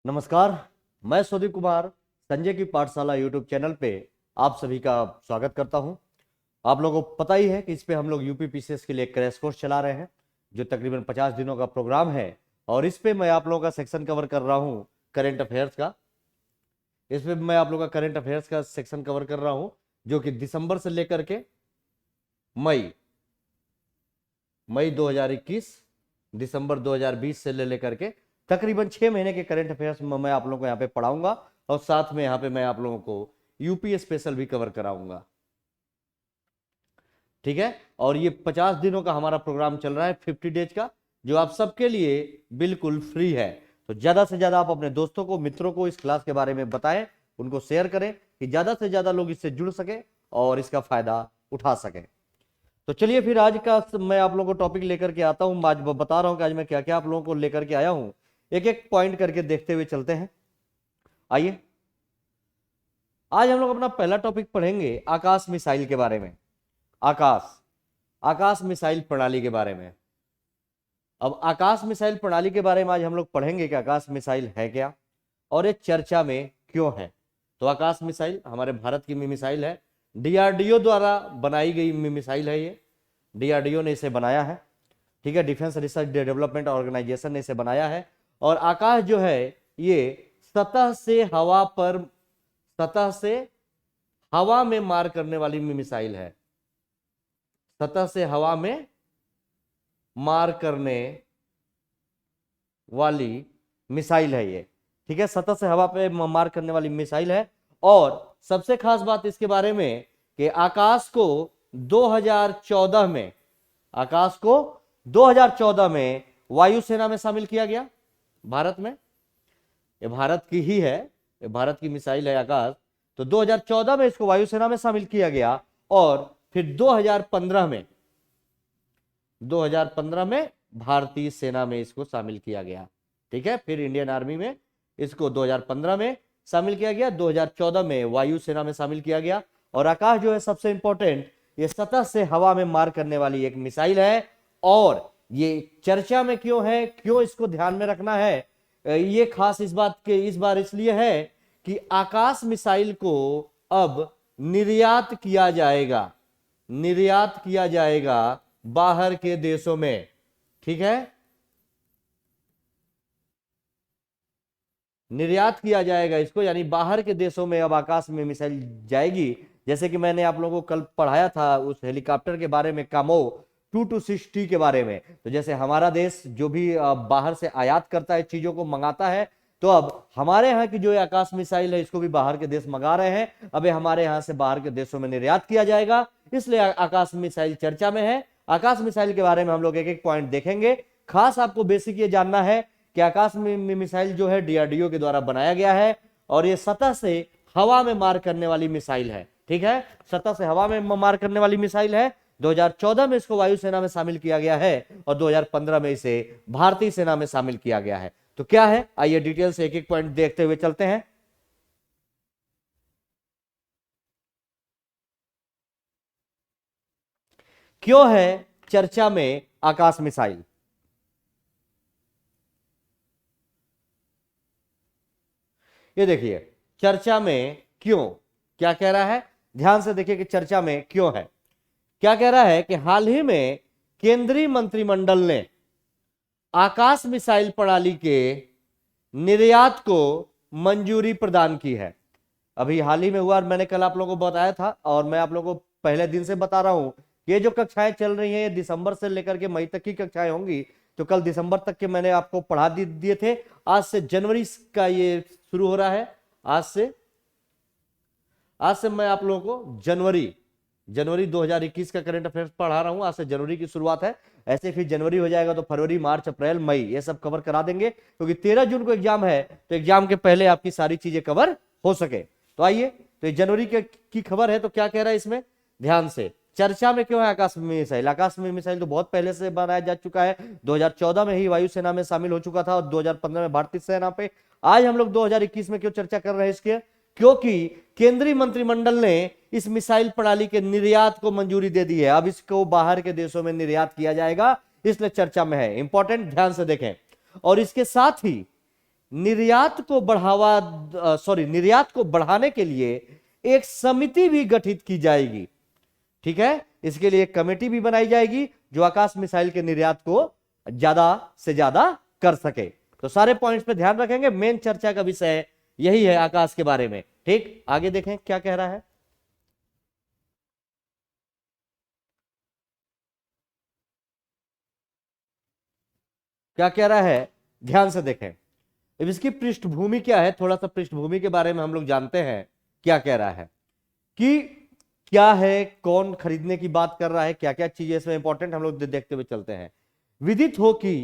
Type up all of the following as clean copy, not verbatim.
नमस्कार। मैं सुदीप कुमार संजय की पाठशाला यूट्यूब चैनल पे आप सभी का स्वागत करता हूं। आप लोगों को पता ही है कि इस पे हम लोग यूपी पीसीएस के लिए क्रैश कोर्स चला रहे हैं, जो तकरीबन 50 दिनों का प्रोग्राम है। और इस पे मैं आप लोगों का सेक्शन कवर कर रहा हूं करेंट अफेयर्स का। इस पे मैं आप लोगों का करेंट अफेयर्स का सेक्शन कवर कर रहा हूं, जो कि दिसंबर से लेकर के मई मई 2021, दिसंबर 2020 से ले लेकर के तकरीबन 6 महीने के करंट अफेयर्स मैं आप लोगों को यहाँ पे पढ़ाऊंगा। और साथ में यहाँ पे मैं आप लोगों को यूपी स्पेशल भी कवर कराऊंगा, ठीक है। और ये 50 दिनों का हमारा प्रोग्राम चल रहा है, 50 डेज का, जो आप सबके लिए बिल्कुल फ्री है। तो ज्यादा से ज्यादा आप अपने दोस्तों को, मित्रों को इस क्लास के बारे में बताएं, उनको शेयर करें कि ज्यादा से ज्यादा लोग इससे जुड़ सके और इसका फायदा उठा सके। तो चलिए फिर आज का मैं आप लोगों को टॉपिक लेकर के आता हूं। आज बता रहा हूं कि आज मैं क्या क्या आप लोगों को लेकर के आया हूं। एक एक पॉइंट करके देखते हुए चलते हैं। आइए, आज हम लोग अपना पहला टॉपिक पढ़ेंगे आकाश मिसाइल के बारे में। आकाश मिसाइल प्रणाली के बारे में। अब आकाश मिसाइल प्रणाली के बारे में आज हम लोग पढ़ेंगे कि आकाश मिसाइल है क्या और ये चर्चा में क्यों है। तो आकाश मिसाइल हमारे भारत की मिसाइल है, डीआरडीओ द्वारा बनाई गई मिसाइल है। ये डीआरडीओ ने इसे बनाया है, ठीक है। डिफेंस रिसर्च डेवलपमेंट ऑर्गेनाइजेशन ने इसे बनाया है। और आकाश जो है ये सतह से हवा में मार करने वाली मिसाइल है। सतह से हवा में मार करने वाली मिसाइल है ये, ठीक है। सतह से हवा पे मार करने वाली मिसाइल है। और सबसे खास बात इसके बारे में कि आकाश को 2014 में वायुसेना में शामिल किया गया। भारत में, ये भारत की ही है, ये भारत की मिसाइल है आकाश। तो 2014 में इसको वायुसेना में शामिल किया गया और फिर 2015 में भारतीय सेना में इसको शामिल किया गया, ठीक है। फिर इंडियन आर्मी में इसको 2015 में शामिल किया गया, 2014 में वायुसेना में शामिल किया गया। और आकाश जो है सबसे इंपॉर्टेंट, ये सतह से हवा में मार करने वाली एक मिसाइल है। और ये चर्चा में क्यों है, क्यों इसको ध्यान में रखना है, ये खास इस बार इसलिए है कि आकाश मिसाइल को अब निर्यात किया जाएगा बाहर के देशों में, ठीक है। निर्यात किया जाएगा इसको, यानी बाहर के देशों में अब आकाश में मिसाइल जाएगी। जैसे कि मैंने आप लोगों को कल पढ़ाया था उस हेलीकॉप्टर के बारे में, कामो 226T के बारे में। तो जैसे हमारा देश जो भी बाहर से आयात करता है, चीजों को मंगाता है, तो अब हमारे यहाँ की जो आकाश मिसाइल है इसको भी बाहर के देश मंगा रहे हैं। अब हमारे यहाँ से बाहर के देशों में निर्यात किया जाएगा, इसलिए आकाश मिसाइल चर्चा में है। आकाश मिसाइल के बारे में हम लोग एक एक पॉइंट देखेंगे। खास आपको बेसिक ये जानना है कि आकाश मिसाइल जो है डीआरडीओ के द्वारा बनाया गया है और ये सतह से हवा में मार करने वाली मिसाइल है, ठीक है। सतह से हवा में मार करने वाली मिसाइल है। 2014 में इसको वायुसेना में शामिल किया गया है और 2015 में इसे भारतीय सेना में शामिल किया गया है। तो क्या है, आइए डिटेल से एक एक पॉइंट देखते हुए चलते हैं। क्यों है चर्चा में आकाश मिसाइल? ये देखिए, चर्चा में क्यों, क्या कह रहा है, ध्यान से देखिए कि चर्चा में क्यों है। क्या कह रहा है कि हाल ही में केंद्रीय मंत्रिमंडल ने आकाश मिसाइल प्रणाली के निर्यात को मंजूरी प्रदान की है। अभी हाल ही में हुआ, मैंने कल आप लोगों को बताया था और मैं आप लोगों को पहले दिन से बता रहा हूं, ये जो कक्षाएं चल रही हैं ये दिसंबर से लेकर के मई तक की कक्षाएं होंगी। तो कल दिसंबर तक के मैंने आपको पढ़ा दिए थे। आज से जनवरी का ये शुरू हो रहा है। आज से मैं आप लोगों को जनवरी 2021 का करंट अफेयर्स पढ़ा रहा हूं। आज से जनवरी की शुरुआत है। ऐसे फिर जनवरी हो जाएगा तो फरवरी, मार्च, अप्रैल, मई ये सब कवर करा देंगे, क्योंकि 13 जून को एग्जाम है। तो एग्जाम के पहले आपकी सारी चीजें कवर हो सके। तो आइए, तो जनवरी की खबर है। तो क्या कह रहा है इसमें, ध्यान से, चर्चा में क्यों है आकाश मिसाइल? आकाश मिसाइल तो बहुत पहले से बनाया जा चुका है। 2014 में ही वायुसेना में शामिल हो चुका था और 2015 में भारतीय सेना पे। आज हम लोग 2021 में क्यों चर्चा कर रहे हैं इसके, क्योंकि केंद्रीय मंत्रिमंडल ने इस मिसाइल प्रणाली के निर्यात को मंजूरी दे दी है। अब इसको बाहर के देशों में निर्यात किया जाएगा, इसलिए चर्चा में है। इंपॉर्टेंट, ध्यान से देखें। और इसके साथ ही निर्यात को बढ़ाने के लिए एक समिति भी गठित की जाएगी। ठीक है, इसके लिए एक कमेटी भी बनाई जाएगी जो आकाश मिसाइल के निर्यात को ज्यादा से ज्यादा कर सके। तो सारे पॉइंट्स पे ध्यान रखेंगे, मेन चर्चा का विषय यही है आकाश के बारे में। ठीक, आगे देखें क्या कह रहा है। क्या कह रहा है, ध्यान से देखें। अब इसकी पृष्ठभूमि क्या है, थोड़ा सा पृष्ठभूमि के बारे में हम लोग जानते हैं। क्या कह रहा है कि क्या है, कौन खरीदने की बात कर रहा है, क्या क्या चीजें इसमें इंपॉर्टेंट हम लोग देखते हुए चलते हैं। विदित हो कि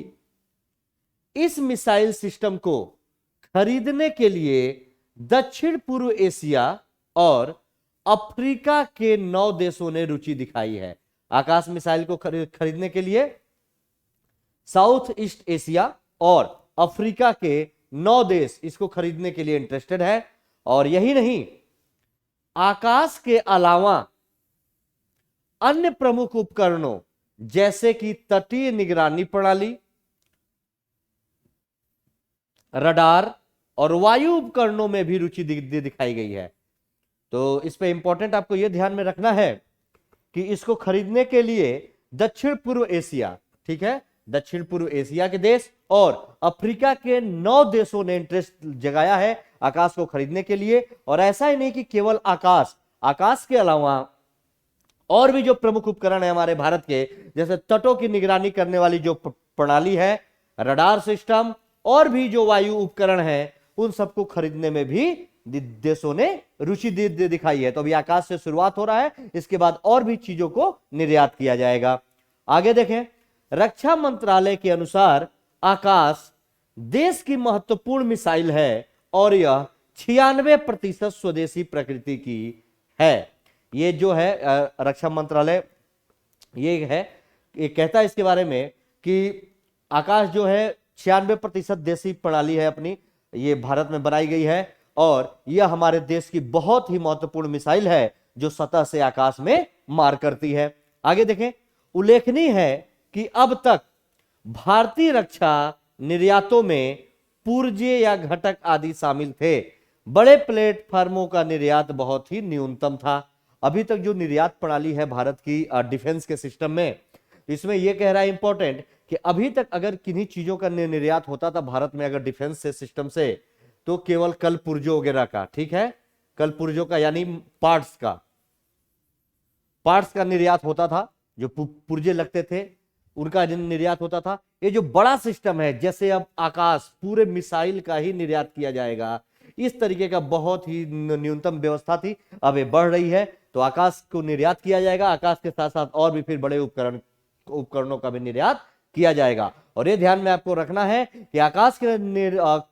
इस मिसाइल सिस्टम को खरीदने के लिए दक्षिण पूर्व एशिया और अफ्रीका के 9 देशों ने रुचि दिखाई है। आकाश मिसाइल को खरीदने के लिए साउथ ईस्ट एशिया और अफ्रीका के 9 देश इसको खरीदने के लिए इंटरेस्टेड है। और यही नहीं, आकाश के अलावा अन्य प्रमुख उपकरणों जैसे कि तटीय निगरानी प्रणाली, रडार और वायु उपकरणों में भी रुचि दिखाई गई है। तो इस पे इंपॉर्टेंट आपको यह ध्यान में रखना है कि इसको खरीदने के लिए दक्षिण पूर्व एशिया, ठीक है, दक्षिण पूर्व एशिया के देश और अफ्रीका के 9 देशों ने इंटरेस्ट जगाया है आकाश को खरीदने के लिए। और ऐसा ही नहीं कि केवल आकाश के अलावा और भी जो प्रमुख उपकरण है हमारे भारत के, जैसे तटों की निगरानी करने वाली जो प्रणाली है, रडार सिस्टम और भी जो वायु उपकरण है, उन सबको खरीदने में भी देशों ने रुचि दिखाई है। तो अभी आकाश से शुरुआत हो रहा है, इसके बाद और भी चीजों को निर्यात किया जाएगा। आगे देखें, रक्षा मंत्रालय के अनुसार आकाश देश की महत्वपूर्ण मिसाइल है और यह 96% स्वदेशी प्रकृति की है। ये जो है रक्षा मंत्रालय ये कहता है इसके बारे में कि आकाश जो है 96% देशी प्रणाली है अपनी, ये भारत में बनाई गई है और यह हमारे देश की बहुत ही महत्वपूर्ण मिसाइल है जो सतह से आकाश में मार करती है। आगे देखें, उल्लेखनीय है कि अब तक भारतीय रक्षा निर्यातों में पुर्जे या घटक आदि शामिल थे। बड़े प्लेटफार्मों का निर्यात बहुत ही न्यूनतम था। अभी तक जो निर्यात प्रणाली है भारत की डिफेंस के सिस्टम में, इसमें यह कह रहा है इंपॉर्टेंट कि अभी तक अगर किन्हीं चीजों का निर्यात होता था भारत में अगर डिफेंस से सिस्टम से, तो केवल कल पुर्जों वगैरह का, ठीक है, कल पुर्जों का यानी पार्ट्स का निर्यात होता था, जो पुर्जे लगते थे उनका निर्यात होता था। ये जो बड़ा सिस्टम है, जैसे अब आकाश पूरे मिसाइल का ही निर्यात किया जाएगा, इस तरीके का बहुत ही न्यूनतम व्यवस्था थी। अब ये बढ़ रही है, तो आकाश को निर्यात किया जाएगा, आकाश के साथ साथ और भी फिर बड़े उपकरणों का भी निर्यात किया जाएगा। और ये ध्यान में आपको रखना है कि आकाश के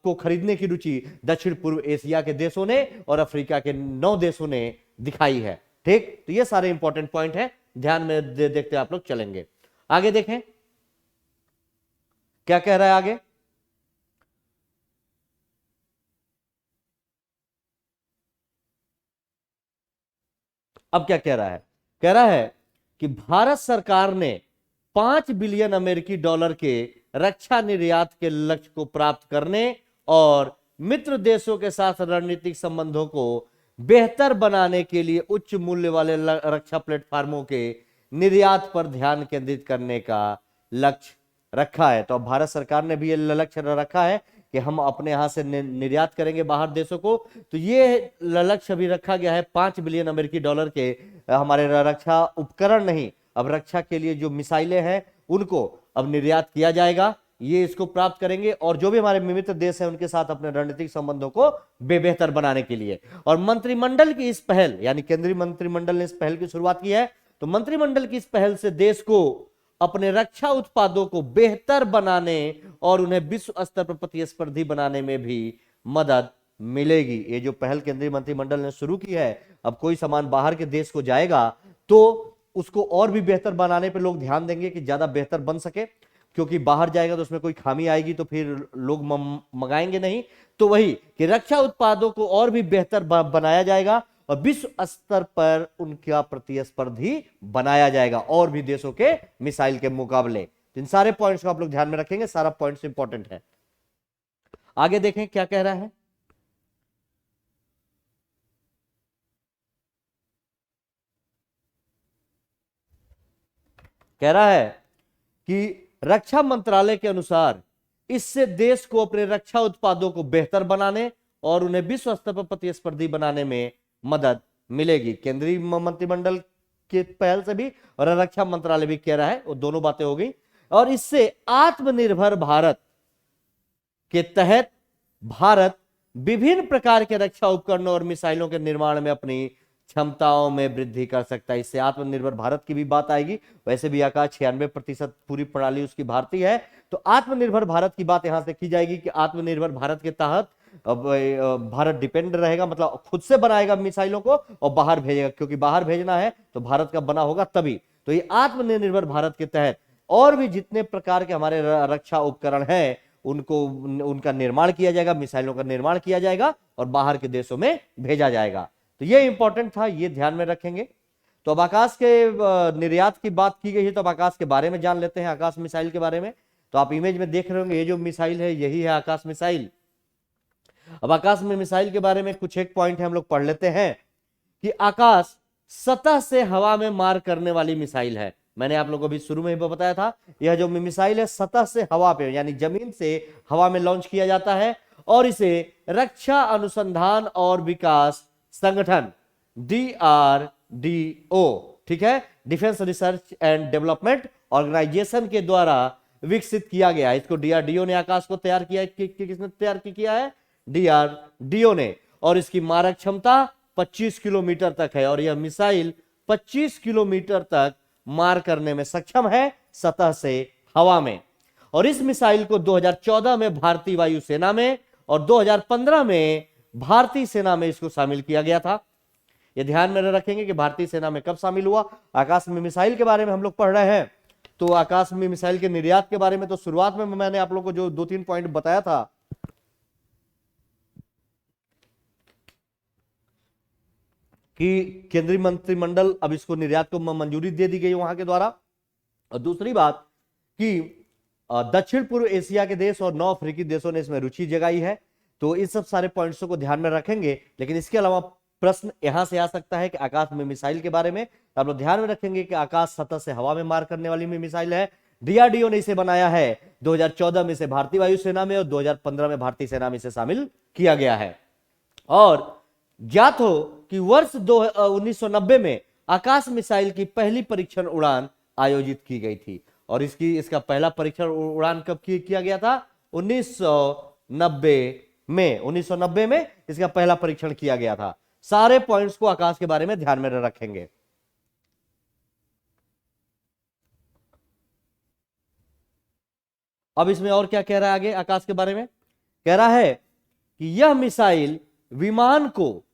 को खरीदने की रुचि दक्षिण पूर्व एशिया के देशों ने और अफ्रीका के 9 देशों ने दिखाई है। ठीक, तो ये सारे इंपॉर्टेंट पॉइंट हैं, ध्यान में देखते आप लोग चलेंगे। आगे देखें क्या कह रहा है आगे। अब क्या कह रहा है, कह रहा है कि भारत सरकार ने 5 बिलियन अमेरिकी डॉलर के रक्षा निर्यात के लक्ष्य को प्राप्त करने और मित्र देशों के साथ रणनीतिक संबंधों को बेहतर बनाने के लिए उच्च मूल्य वाले रक्षा प्लेटफार्मों के निर्यात पर ध्यान केंद्रित करने का लक्ष्य रखा है। तो अब भारत सरकार ने भी ये लक्ष्य रखा है कि हम अपने यहां से निर्यात करेंगे बाहर देशों को। तो ये लक्ष्य भी रखा गया है 5 बिलियन अमेरिकी डॉलर के हमारे रक्षा उपकरण नहीं, अब रक्षा के लिए जो मिसाइलें हैं उनको अब निर्यात किया जाएगा, ये इसको प्राप्त करेंगे और जो भी हमारे मित्र देश हैं उनके साथ अपने रणनीतिक संबंधों को बेहतर बनाने के लिए। और मंत्रिमंडल की इस पहल, यानी केंद्रीय मंत्रिमंडल ने इस पहल की शुरुआत की है, तो मंत्रिमंडल की इस पहल से देश को अपने रक्षा उत्पादों को बेहतर बनाने और उन्हें विश्व स्तर पर प्रतिस्पर्धी बनाने में भी मदद मिलेगी। ये जो पहल केंद्रीय मंत्रिमंडल ने शुरू की है, अब कोई सामान बाहर के देश को जाएगा तो उसको और भी बेहतर बनाने पे लोग ध्यान देंगे कि ज्यादा बेहतर बन सके, क्योंकि बाहर जाएगा तो उसमें कोई खामी आएगी तो फिर लोग मंगाएंगे नहीं। तो वही कि रक्षा उत्पादों को और भी बेहतर बनाया जाएगा और विश्व स्तर पर उनका प्रतिस्पर्धी बनाया जाएगा और भी देशों के मिसाइल के मुकाबले। इन सारे पॉइंट्स को आप लोग ध्यान में रखेंगे, सारा पॉइंट्स इंपॉर्टेंट है। आगे देखें क्या कह रहा है। कह रहा है कि रक्षा मंत्रालय के अनुसार इससे देश को अपने रक्षा उत्पादों को बेहतर बनाने और उन्हें विश्व स्तर पर प्रतिस्पर्धी बनाने में मदद मिलेगी। केंद्रीय मंत्रिमंडल की पहल से भी और रक्षा मंत्रालय भी कह रहा है, वो दोनों बातें हो गई। और इससे आत्मनिर्भर भारत के तहत भारत विभिन्न प्रकार के रक्षा उपकरणों और मिसाइलों के निर्माण में अपनी क्षमताओं में वृद्धि कर सकता है। इससे आत्मनिर्भर भारत की भी बात आएगी। वैसे भी आकाश 96% पूरी प्रणाली उसकी भारतीय है, तो आत्मनिर्भर भारत की बात यहां से की जाएगी कि आत्मनिर्भर भारत के तहत भारत डिपेंड रहेगा, मतलब खुद से बनाएगा मिसाइलों को और बाहर भेजेगा, क्योंकि बाहर भेजना है तो भारत का बना होगा तभी। तो ये आत्मनिर्भर भारत के तहत और भी जितने प्रकार के हमारे रक्षा उपकरण हैं उनको उनका निर्माण किया जाएगा, मिसाइलों का निर्माण किया जाएगा और बाहर के देशों में भेजा जाएगा। तो ये इंपॉर्टेंट था, ये ध्यान में रखेंगे। तो अब आकाश के निर्यात की बात की गई है, तो अब आकाश के बारे में जान लेते हैं, आकाश मिसाइल के बारे में। तो आप इमेज में देख रहे होंगे, ये जो मिसाइल है यही है आकाश मिसाइल। अब आकाश में मिसाइल के बारे में कुछ एक पॉइंट हम लोग पढ़ लेते हैं कि आकाश सतह से हवा में मार करने वाली मिसाइल है। मैंने आप लोगों को भी शुरू में ही बताया था, यह जो मिसाइल है सतह से हवा पे यानी जमीन से हवा में लॉन्च किया जाता है और इसे रक्षा अनुसंधान और विकास संगठन DRDO, ठीक है, defence research and development organisation के द्वारा विकसित किया गया है। इसको DRDO ने आकाश को तैयार किया है। किसने तैयार किया है? DRDO ने। और इसकी मारक क्षमता 25 किलोमीटर तक है और यह मिसाइल 25 किलोमीटर तक मार करने में सक्षम है सतह से हवा में। और इस मिसाइल को 2014 में भारतीय वायुसेना में और 2015 में भारतीय सेना में इसको शामिल किया गया था। यह ध्यान में रखेंगे कि भारतीय सेना में कब शामिल हुआ। आकाश में मिसाइल के बारे में हम लोग पढ़ रहे हैं, तो आकाश में मिसाइल के निर्यात के बारे में तो शुरुआत में मैंने आप लोगों को जो 2-3 पॉइंट बताया था कि केंद्रीय मंत्रिमंडल अब इसको निर्यात को मंजूरी दे दी गई वहां के द्वारा। और दूसरी बात कि दक्षिण पूर्व एशिया के देश और 9 अफ्रीकी देशों ने इसमें रुचि जगाई है। तो इन सब सारे पॉइंट्स को ध्यान में रखेंगे। लेकिन इसके अलावा प्रश्न यहां से आ सकता है कि आकाश में मिसाइल के बारे में आप लोग ध्यान में रखेंगे कि आकाश सतह से हवा में मार करने वाली मिसाइल है। DRDO ने इसे बनाया है। 2014 में इसे भारतीय वायुसेना में और 2015 में भारतीय सेना में इसे शामिल किया गया है। और ज्ञात हो कि वर्ष 1990 में आकाश मिसाइल की पहली परीक्षण उड़ान आयोजित की गई थी। और इसका पहला परीक्षण उड़ान कब किया गया था? 1990 में इसका पहला परीक्षण किया गया था। सारे पॉइंट्स को आकाश के बारे में ध्यान में रखेंगे। अब इसमें और क्या कह रहा है आगे आकाश के बारे में? कह रहा है कि यह मिसाइल विमान को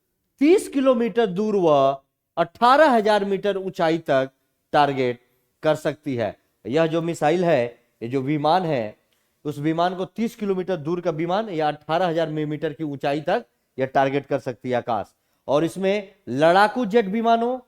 30 किलोमीटर दूर व 18,000 मीटर ऊंचाई तक टारगेट कर सकती है। यह जो मिसाइल है, ये जो विमान है, उस विमान को 30 किलोमीटर दूर का विमान या 18,000 मीटर की ऊंचाई तक यह टारगेट कर सकती है आकाश। और इसमें लड़ाकू जेट विमानों,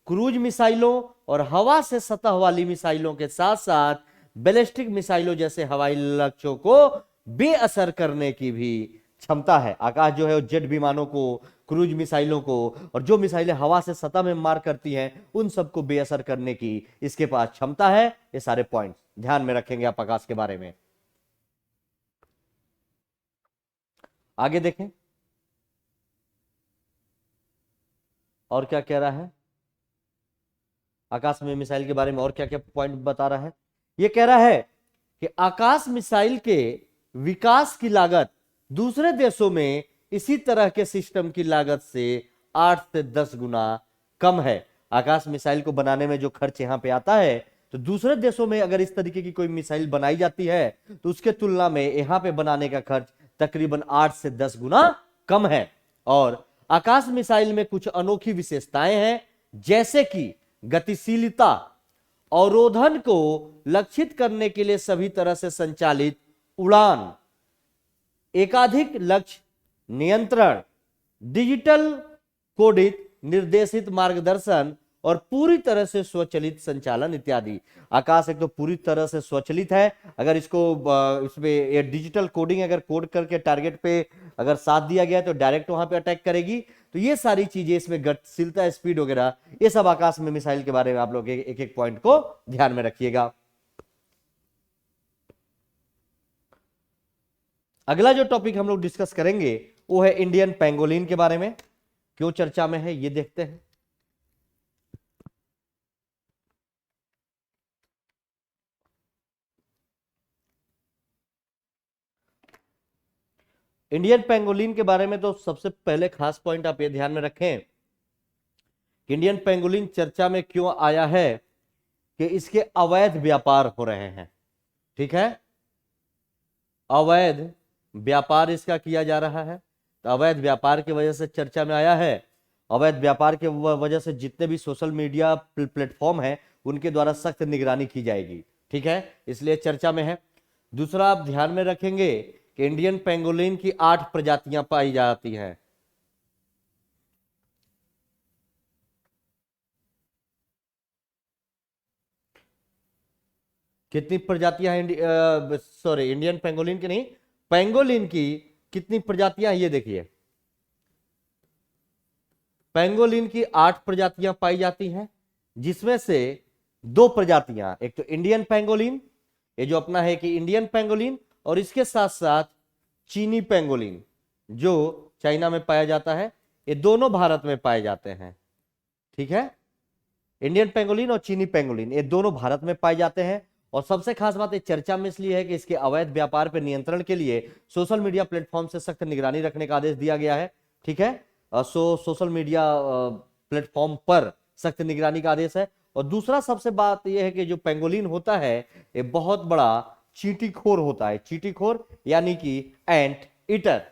क्रूज मिसाइलों और हवा से सतह वाली मिसाइलों के साथ साथ बैलिस्टिक मिसाइलों जैसे हवाई लक्ष्यों को बेअसर करने की भी क्षमता है। आकाश जो है जेट विमानों को, क्रूज मिसाइलों को और जो मिसाइलें हवा से सतह में मार करती हैं उन सबको बेअसर करने की इसके पास क्षमता है। ये सारे पॉइंट्स ध्यान में रखेंगे आप आकाश के बारे में। आगे देखें और क्या कह रहा है आकाश में मिसाइल के बारे में, और क्या क्या पॉइंट बता रहा है। यह कह रहा है कि आकाश मिसाइल के विकास की लागत दूसरे देशों में इसी तरह के सिस्टम की लागत से 8 से 10 गुना कम है। आकाश मिसाइल को बनाने में जो खर्च यहां पे आता है, तो दूसरे देशों में अगर इस तरीके की कोई मिसाइल बनाई जाती है तो उसके तुलना में यहां पे बनाने का खर्च तकरीबन 8 से 10 गुना कम है। और आकाश मिसाइल में कुछ अनोखी विशेषताएं हैं, जैसे कि गतिशीलता, अवरोधन को लक्षित करने के लिए सभी तरह से संचालित उड़ान, एकाधिक लक्ष्य नियंत्रण, डिजिटल कोडित निर्देशित मार्गदर्शन और पूरी तरह से स्वचालित संचालन इत्यादि। आकाश एक तो पूरी तरह से स्वचालित है, अगर इसको इसमें ये डिजिटल कोडिंग अगर कोड करके टारगेट पे अगर साथ दिया गया तो डायरेक्ट वहां पे अटैक करेगी। तो ये सारी चीजें इसमें गतिशीलता, स्पीड वगैरह, ये सब आकाश में मिसाइल के बारे में आप लोग एक एक पॉइंट को ध्यान में रखिएगा। अगला जो टॉपिक हम लोग डिस्कस करेंगे वो है इंडियन पेंगोलिन के बारे में। क्यों चर्चा में है ये देखते हैं। इंडियन पेंगोलिन के बारे में तो सबसे पहले खास पॉइंट आप ये ध्यान में रखें कि इंडियन पेंगोलिन चर्चा में क्यों आया है कि इसके अवैध व्यापार हो रहे हैं। ठीक है, अवैध व्यापार इसका किया जा रहा है, तो अवैध व्यापार की वजह से चर्चा में आया है। अवैध व्यापार की वजह से जितने भी सोशल मीडिया प्लेटफॉर्म है उनके द्वारा सख्त निगरानी की जाएगी। ठीक है, इसलिए चर्चा में है। दूसरा आप ध्यान में रखेंगे कि इंडियन पेंगोलिन की 8 प्रजातियां पाई जाती हैं। कितनी प्रजातियां हैं? सॉरी, इंडियन पेंगोलिन की नहीं, पेंगोलिन की कितनी प्रजातियां हैं ये देखिए। पेंगोलिन की 8 प्रजातियां पाई जाती हैं, जिसमें से 2 प्रजातियां, एक तो इंडियन पेंगोलिन, ये जो अपना है कि इंडियन पेंगोलिन, और इसके साथ साथ चीनी पेंगोलिन जो चाइना में पाया जाता है, ये दोनों भारत में पाए जाते हैं। ठीक है, इंडियन पेंगोलिन और चीनी पेंगोलिन ये दोनों भारत में पाए जाते हैं। और सबसे खास बात ये चर्चा में इसलिए है कि इसके अवैध व्यापार पर नियंत्रण के लिए सोशल मीडिया प्लेटफॉर्म से सख्त निगरानी रखने का आदेश दिया गया है। ठीक है, सोशल मीडिया प्लेटफॉर्म पर सख्त निगरानी का आदेश है। और दूसरा सबसे बात यह है कि जो पेंगोलिन होता है ये बहुत बड़ा चींटीखोर होता है। चींटीखोर यानी कि एंट ईटर,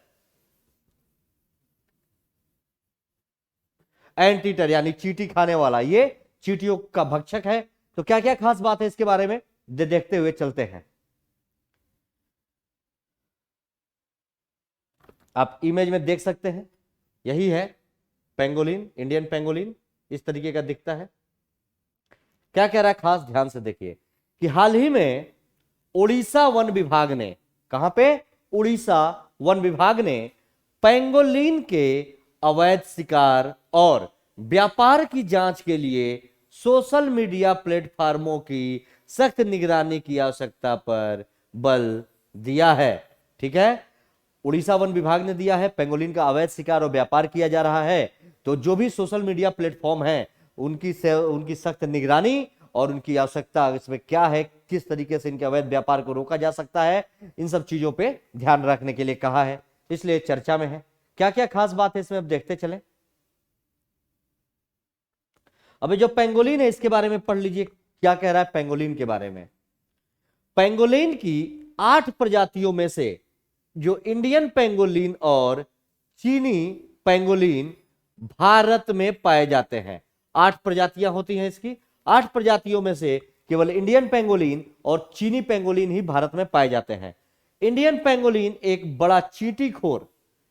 एंट ईटर यानी चींटी खाने वाला, ये चींटियों का भक्षक है। तो क्या क्या खास बात है इसके बारे में देखते हुए चलते हैं। आप इमेज में देख सकते हैं, यही है पेंगोलिन, इंडियन पेंगोलिन इस तरीके का दिखता है। क्या कह रहा है खास ध्यान से देखिए कि हाल ही में उड़ीसा वन विभाग ने, कहां पे? उड़ीसा वन विभाग ने पेंगोलिन के अवैध शिकार और व्यापार की जांच के लिए सोशल मीडिया प्लेटफॉर्मों की सख्त निगरानी की आवश्यकता पर बल दिया है। ठीक है, उड़ीसा वन विभाग ने दिया है, पेंगोलिन का अवैध शिकार और व्यापार किया जा रहा है, तो जो भी सोशल मीडिया प्लेटफॉर्म है उनकी सख्त निगरानी और उनकी आवश्यकता इसमें क्या है, किस तरीके से इनके अवैध व्यापार को रोका जा सकता है, इन सब चीजों पे ध्यान रखने के लिए कहा है, इसलिए चर्चा में है। क्या क्या खास बात है इसमें अब देखते चले। अभी जो पेंगोलिन है इसके बारे में पढ़ लीजिए, क्या कह रहा है पेंगोलिन के बारे में। पेंगोलिन की 8 प्रजातियों में से जो इंडियन पेंगोलिन और चीनी पेंगोलिन भारत में पाए जाते हैं। 8 प्रजातियां होती हैं इसकी, 8 प्रजातियों में से केवल इंडियन पेंगोलिन और चीनी पेंगोलिन ही भारत में पाए जाते हैं। इंडियन पेंगोलिन एक बड़ा चींटीखोर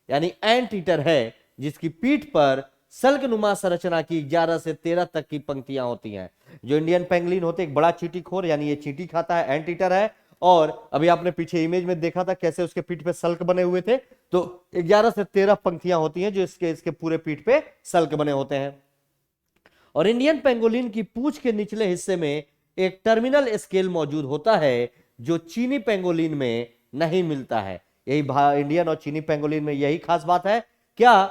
यानी एंट ईटर है, जिसकी पीठ पर सल्कनुमा संरचना की 11 से 13 तक की पंक्तियां होती हैं। जो इंडियन पेंगोलिन होते एक बड़ा चींटीखोर यानी ये चींटी खाता है, एंट ईटर है। और अभी आपने पीछे इमेज में देखा था कैसे उसके पीठ पे सल्क बने हुए थे, तो 11 से 13 पंक्तियां होती हैं जो इसके पूरे पीठ पे सल्क बने होते हैं। और इंडियन पेंगोलिन की पूंछ के निचले हिस्से में एक टर्मिनल स्केल मौजूद होता है जो चीनी पेंगोलिन में नहीं मिलता है। यही इंडियन और चीनी पेंगोलिन में यही खास बात है क्या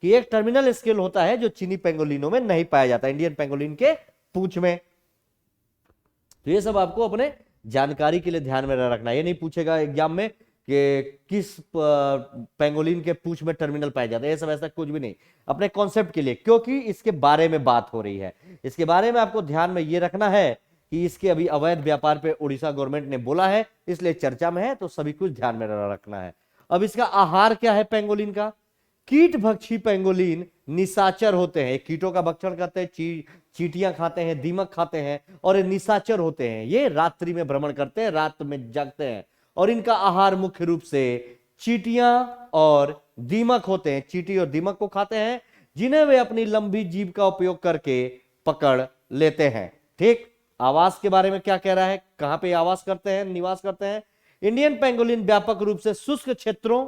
कि एक टर्मिनल स्केल होता है जो चीनी पेंगोलिनों में नहीं पाया जाता, इंडियन पेंगोलिन के पूंछ में। तो ये सब आपको अपने जानकारी के लिए ध्यान में रखना। ये नहीं पूछेगा एग्जाम में कि किस पेंगोलिन के पूंछ में टर्मिनल पाया जाता है, ये सब ऐसा कुछ भी नहीं, अपने कॉन्सेप्ट के लिए, क्योंकि इसके बारे में बात हो रही है। इसके बारे में आपको ध्यान में ये रखना है कि इसके अभी अवैध व्यापार पे उड़ीसा गवर्नमेंट ने बोला है, इसलिए चर्चा में है, तो सभी कुछ ध्यान में रखना है। अब इसका आहार क्या है पेंगोलिन का? कीट भक्षी पेंगोलिन निशाचर होते हैं, कीटों का भक्षण करते हैं, चींटियां खाते हैं, दीमक खाते हैं, और ये निशाचर होते हैं। ये रात्रि में भ्रमण करते हैं, रात में जागते हैं, और इनका आहार मुख्य रूप से चींटियां और दीमक होते हैं। चींटी और दीमक को खाते हैं, जिन्हें वे अपनी लंबी जीभ का उपयोग करके पकड़ लेते हैं। ठीक, आवास के बारे में क्या कह रहा है, कहां पे आवास करते हैं, निवास करते हैं। इंडियन पेंगोलिन व्यापक रूप से शुष्क क्षेत्रों,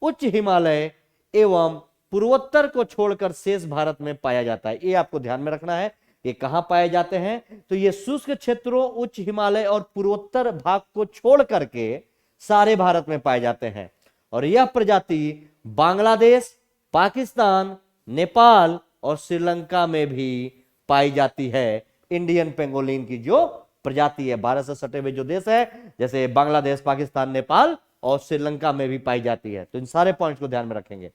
उच्च हिमालय एवं पूर्वोत्तर को छोड़कर शेष भारत में पाया जाता है। ये आपको ध्यान में रखना है, ये कहां पाए जाते हैं, तो ये शुष्क क्षेत्रों, उच्च हिमालय और पूर्वोत्तर भाग को छोड़ करके सारे भारत में पाए जाते हैं। और यह प्रजाति बांग्लादेश, पाकिस्तान, नेपाल और श्रीलंका में भी पाई जाती है। इंडियन पेंगोलिन की जो प्रजाति है, भारत से सटे हुए जो देश है जैसे बांग्लादेश, पाकिस्तान, नेपाल और श्रीलंका में भी पाई जाती है। तो इन सारे पॉइंट्स को ध्यान में रखेंगे।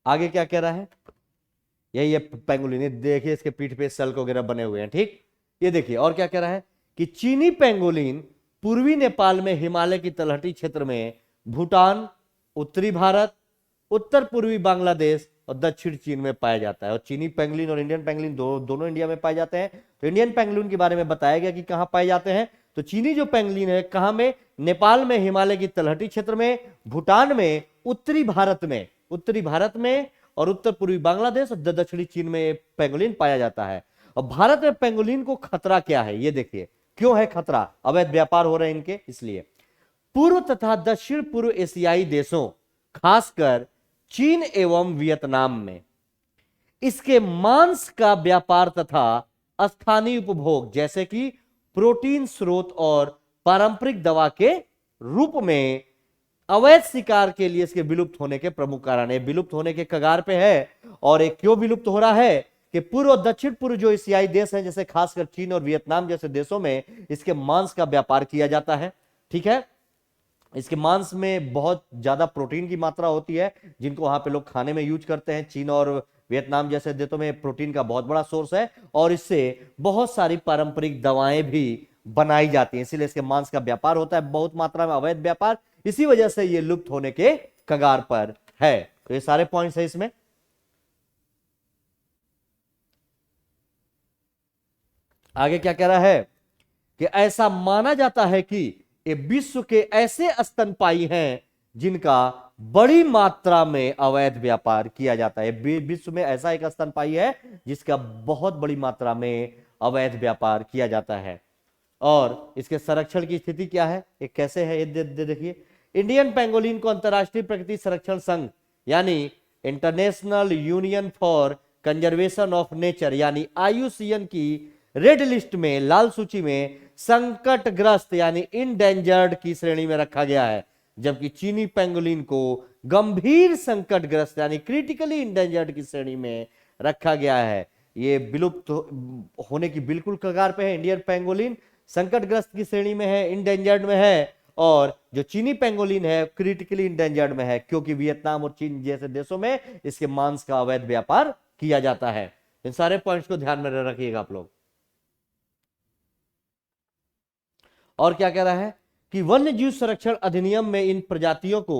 आगे क्या कह रहा है, यही है पेंगोलिन, देखिए इसके पीठ पे सल्क वगैरह बने हुए हैं। ठीक, ये देखिए और क्या कह रहा है कि चीनी पेंगोलिन पूर्वी नेपाल में, हिमालय की तलहटी क्षेत्र में, भूटान, उत्तरी भारत, उत्तर पूर्वी बांग्लादेश और दक्षिण चीन में पाया जाता है। और चीनी पेंगुलिन और इंडियन पेंगुलिन दोनों इंडिया में पाए जाते हैं। तो इंडियन पेंगुलिन के बारे में बताया गया कि कहां पाए जाते हैं, तो चीनी जो पेंगुलिन है कहां में, नेपाल में, हिमालय की तलहटी क्षेत्र में, भूटान में, उत्तरी भारत में और उत्तर पूर्वी बांग्लादेश और दक्षिणी चीन में पेंगुलिन पाया जाता है। और भारत में पेंगुलिन को खतरा क्या है, ये देखिए क्यों है खतरा, अवैध व्यापार हो रहे हैं इनके, इसलिए पूर्व तथा दक्षिण पूर्व एशियाई देशों, खासकर चीन एवं वियतनाम में इसके मांस का व्यापार तथा स्थानीय उपभोग जैसे कि प्रोटीन स्रोत और पारंपरिक दवा के रूप में अवैध शिकार के लिए इसके विलुप्त होने के प्रमुख कारण है। विलुप्त होने के कगार पे है। और एक क्यों विलुप्त हो रहा है कि पूर्व और दक्षिण पूर्व जो एशियाई देश हैं जैसे खासकर चीन और वियतनाम जैसे देशों में इसके मांस का व्यापार किया जाता है। ठीक है, इसके मांस में बहुत ज्यादा प्रोटीन की मात्रा होती है जिनको वहां पे लोग खाने में यूज करते हैं। चीन और वियतनाम जैसे देशों में प्रोटीन का बहुत बड़ा सोर्स है और इससे बहुत सारी पारंपरिक दवाएं भी बनाई जाती हैं, इसीलिए इसके मांस का व्यापार होता है बहुत मात्रा में, अवैध व्यापार, इसी वजह से ये लुप्त होने के कगार पर है। तो ये सारे पॉइंट्स है इसमें। आगे क्या कह रहा है कि ऐसा माना जाता है कि ये विश्व के ऐसे स्तनपायी हैं जिनका बड़ी मात्रा में अवैध व्यापार किया जाता है। विश्व में ऐसा एक स्तनपायी है जिसका बहुत बड़ी मात्रा में अवैध व्यापार किया जाता है। और इसके संरक्षण की स्थिति क्या है, ये कैसे है, ये देखिए। इंडियन पेंगोलिन को अंतरराष्ट्रीय प्रकृति संरक्षण संघ यानी international union for conservation of nature यानी IUCN की रेड लिस्ट में, लाल सूची में संकटग्रस्त यानी इंडेंजर्ड की श्रेणी में रखा गया है, जबकि चीनी पेंगुलिन को गंभीर संकटग्रस्त यानी क्रिटिकली इंडेंजर्ड की श्रेणी में रखा गया है। ये विलुप्त होने की बिल्कुल कगार पे है। इंडियन पेंगुलिन संकटग्रस्त की श्रेणी में है, इंडेंजर्ड में है, और जो चीनी पेंगुलिन है क्रिटिकली इंडेंजर्ड में है क्योंकि वियतनाम और चीन जैसे देशों में इसके मांस का अवैध व्यापार किया जाता है। इन सारे पॉइंट्स को ध्यान में रखिएगा आप लोग। और क्या कह रहा है कि वन्य जीव संरक्षण अधिनियम में इन प्रजातियों को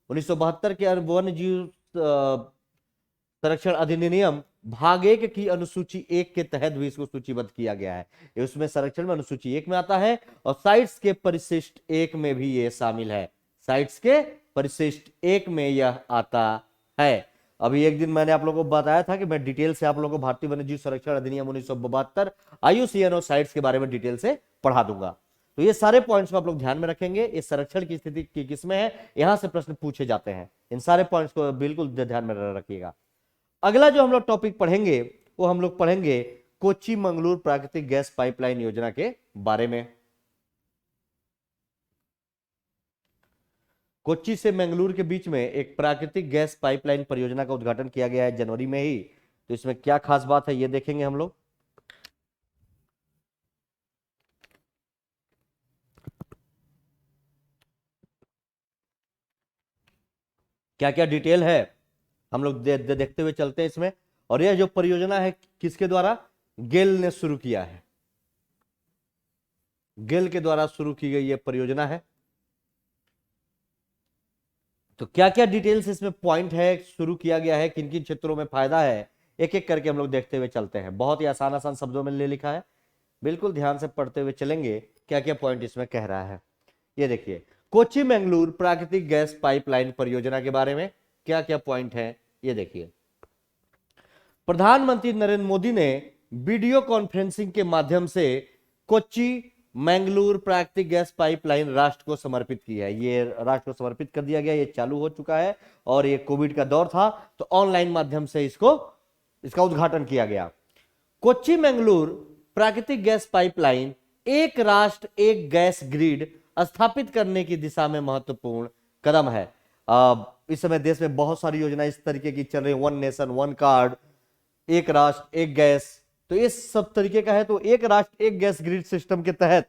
1972 के वन्य जीव संरक्षण अधिनियम भाग 1 की अनुसूची 1 के तहत भी इसको सूचीबद्ध किया गया है। उसमें संरक्षण में अनुसूची 1 में आता है और साइट्स के परिशिष्ट 1 में भी ये शामिल है। साइट्स के परिशिष्ट 1 में यह आता है। अभी एक दिन मैंने आप लोगों को बताया था कि मैं डिटेल से आप लोगों को भारतीय वन्य जीव संरक्षण अधिनियम 1972 IUCN और साइट्स के बारे में डिटेल से पढ़ा दूंगा। तो ये सारे पॉइंट्स को आप लोग ध्यान में रखेंगे। इस संरक्षण की स्थिति की किसमें है, यहां से प्रश्न पूछे जाते हैं। इन सारे पॉइंट्स को बिल्कुल ध्यान में रखिएगा। अगला जो हम लोग टॉपिक पढ़ेंगे वो हम लोग पढ़ेंगे कोच्चि मंगलूर प्राकृतिक गैस पाइपलाइन योजना के बारे में। कोच्चि से मंगलूर के बीच में एक प्राकृतिक गैस पाइपलाइन परियोजना का उद्घाटन किया गया है जनवरी में ही। तो इसमें क्या खास बात है ये देखेंगे हम लोग। क्या क्या डिटेल है हम लोग देखते हुए चलते हैं इसमें। और यह जो परियोजना है किसके द्वारा, गेल ने शुरू किया है, गेल के द्वारा शुरू की गई यह परियोजना है। तो क्या क्या डिटेल्स इसमें पॉइंट है, शुरू किया गया है, किन किन क्षेत्रों में फायदा है, एक एक करके हम लोग देखते हुए चलते हैं। बहुत ही आसान आसान शब्दों में ले लिखा है, बिल्कुल ध्यान से पढ़ते हुए चलेंगे क्या क्या पॉइंट इसमें कह रहा है। ये देखिए कोच्चि मंगलूर प्राकृतिक गैस पाइपलाइन परियोजना के बारे में क्या क्या पॉइंट है ये देखिए। प्रधानमंत्री नरेंद्र मोदी ने वीडियो कॉन्फ्रेंसिंग के माध्यम से कोच्चि मैंगलोर प्राकृतिक गैस पाइपलाइन राष्ट्र को समर्पित की है। ये राष्ट्र को समर्पित कर दिया गया, ये चालू हो चुका है और ये कोविड का दौर था तो ऑनलाइन माध्यम से इसका उद्घाटन किया गया। कोच्चि मैंगलोर प्राकृतिक गैस पाइपलाइन एक राष्ट्र एक गैस ग्रिड स्थापित करने की दिशा में महत्वपूर्ण कदम है। इस समय देश में बहुत सारी योजनाएं इस तरीके की चल रही है, वन नेशन वन कार्ड, एक राष्ट्र एक गैस, तो ये सब तरीके का है। तो एक राष्ट्र एक गैस ग्रिड सिस्टम के तहत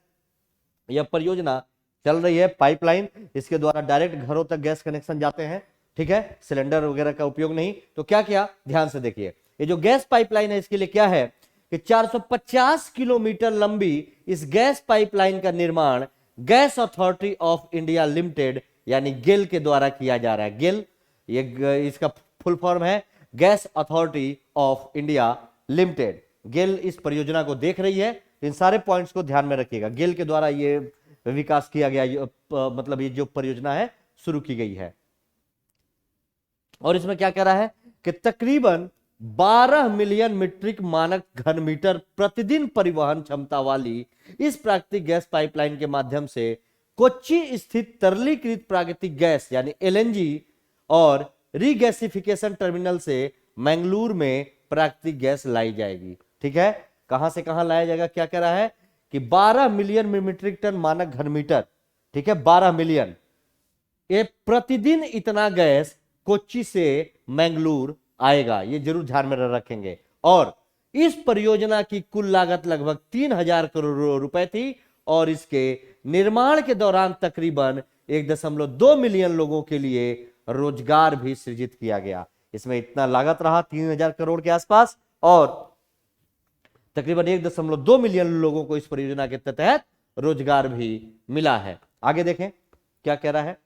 यह परियोजना चल रही है। पाइपलाइन, इसके द्वारा डायरेक्ट घरों तक गैस कनेक्शन जाते हैं, ठीक है, सिलेंडर वगैरह का उपयोग नहीं। तो क्या किया, ध्यान से देखिए, ये जो गैस पाइपलाइन है इसके लिए क्या है कि 450 किलोमीटर लंबी इस गैस पाइपलाइन का निर्माण gas authority of India limited यानी गेल के द्वारा किया जा रहा है। गेल, ये इसका फुल फॉर्म है gas authority of India limited. GAIL इस परियोजना को देख रही है। इन सारे पॉइंट्स को ध्यान में रखिएगा। गेल के द्वारा ये विकास किया गया, मतलब ये जो परियोजना है शुरू की गई है। और इसमें क्या कह रहा है कि तकरीबन 12 मिलियन मीट्रिक मानक घन मीटर प्रतिदिन परिवहन क्षमता वाली इस प्राकृतिक गैस पाइपलाइन के माध्यम से कोच्चि स्थित तरलीकृत प्राकृतिक गैस यानी एलएनजी और रीगैसिफिकेशन टर्मिनल से मैंगलोर में प्राकृतिक गैस लाई जाएगी। ठीक है, कहां से कहां लाया जाएगा, क्या कह रहा है कि 12 मिलियन मीट्रिक टन मानक घन मीटर, ठीक है, 12 मिलियन, ये प्रतिदिन इतना गैस कोच्चि से मैंगलोर आएगा, ये जरूर ध्यान में रखेंगे। और इस परियोजना की कुल लागत लगभग 3000 करोड़ रुपए थी और इसके निर्माण के दौरान तकरीबन 1.2 मिलियन लोगों के लिए रोजगार भी सृजित किया गया। इसमें इतना लागत रहा 3000 करोड़ के आसपास और तकरीबन 1.2 मिलियन लोगों को इस परियोजना के तहत रोजगार भी मिला है। आगे देखें क्या कह रहा है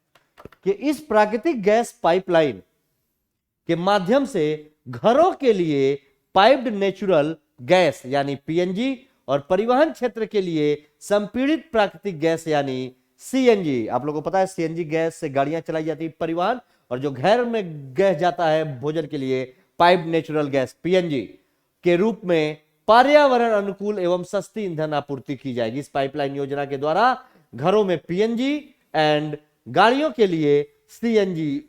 कि इस प्राकृतिक गैस पाइपलाइन के माध्यम से घरों के लिए पाइप्ड नेचुरल गैस यानी पीएनजी और परिवहन क्षेत्र के लिए संपीड़ित प्राकृतिक गैस यानी सीएनजी, आप लोगों को पता है सीएनजी गैस से गाड़ियां चलाई जाती है परिवहन, और जो घर में गैस जाता है भोजन के लिए पाइप्ड नेचुरल गैस पीएनजी के रूप में पर्यावरण अनुकूल एवं सस्ती ईंधन आपूर्ति की जाएगी। इस पाइपलाइन योजना के द्वारा घरों में पीएनजी एंड गाड़ियों के लिए सीएनजी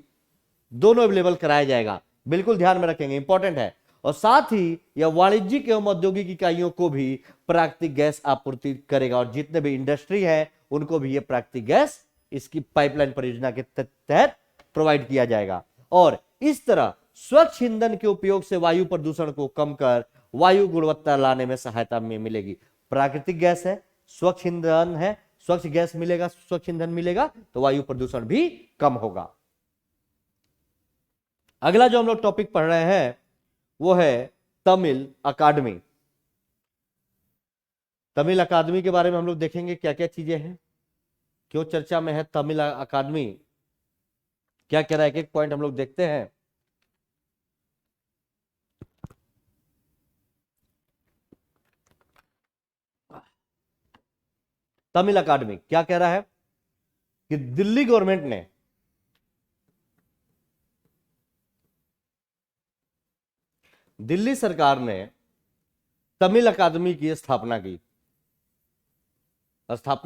दोनों अवेलेबल कराया जाएगा। बिल्कुल ध्यान में रखेंगे, इंपॉर्टेंट है। और साथ ही यह वाणिज्यिक एवं औद्योगिक इकाइयों को भी प्राकृतिक गैस आपूर्ति करेगा और जितने भी इंडस्ट्री है उनको भी यह प्राकृतिक गैस इसकी पाइपलाइन परियोजना के तहत प्रोवाइड किया जाएगा। और इस तरह स्वच्छ ईंधन के उपयोग से वायु प्रदूषण को कम कर वायु गुणवत्ता लाने में सहायता मिलेगी। प्राकृतिक गैस है, स्वच्छ ईंधन है, स्वच्छ गैस मिलेगा, स्वच्छ ईंधन मिलेगा तो वायु प्रदूषण भी कम होगा। अगला जो हम लोग टॉपिक पढ़ रहे हैं वो है तमिल अकादमी। तमिल अकादमी के बारे में हम लोग देखेंगे क्या क्या चीजें हैं, क्यों चर्चा में है तमिल अकादमी, क्या कह रहा है, एक पॉइंट हम लोग देखते हैं। तमिल अकादमी क्या कह रहा है कि दिल्ली गवर्नमेंट ने दिल्ली सरकार ने तमिल अकादमी की स्थापना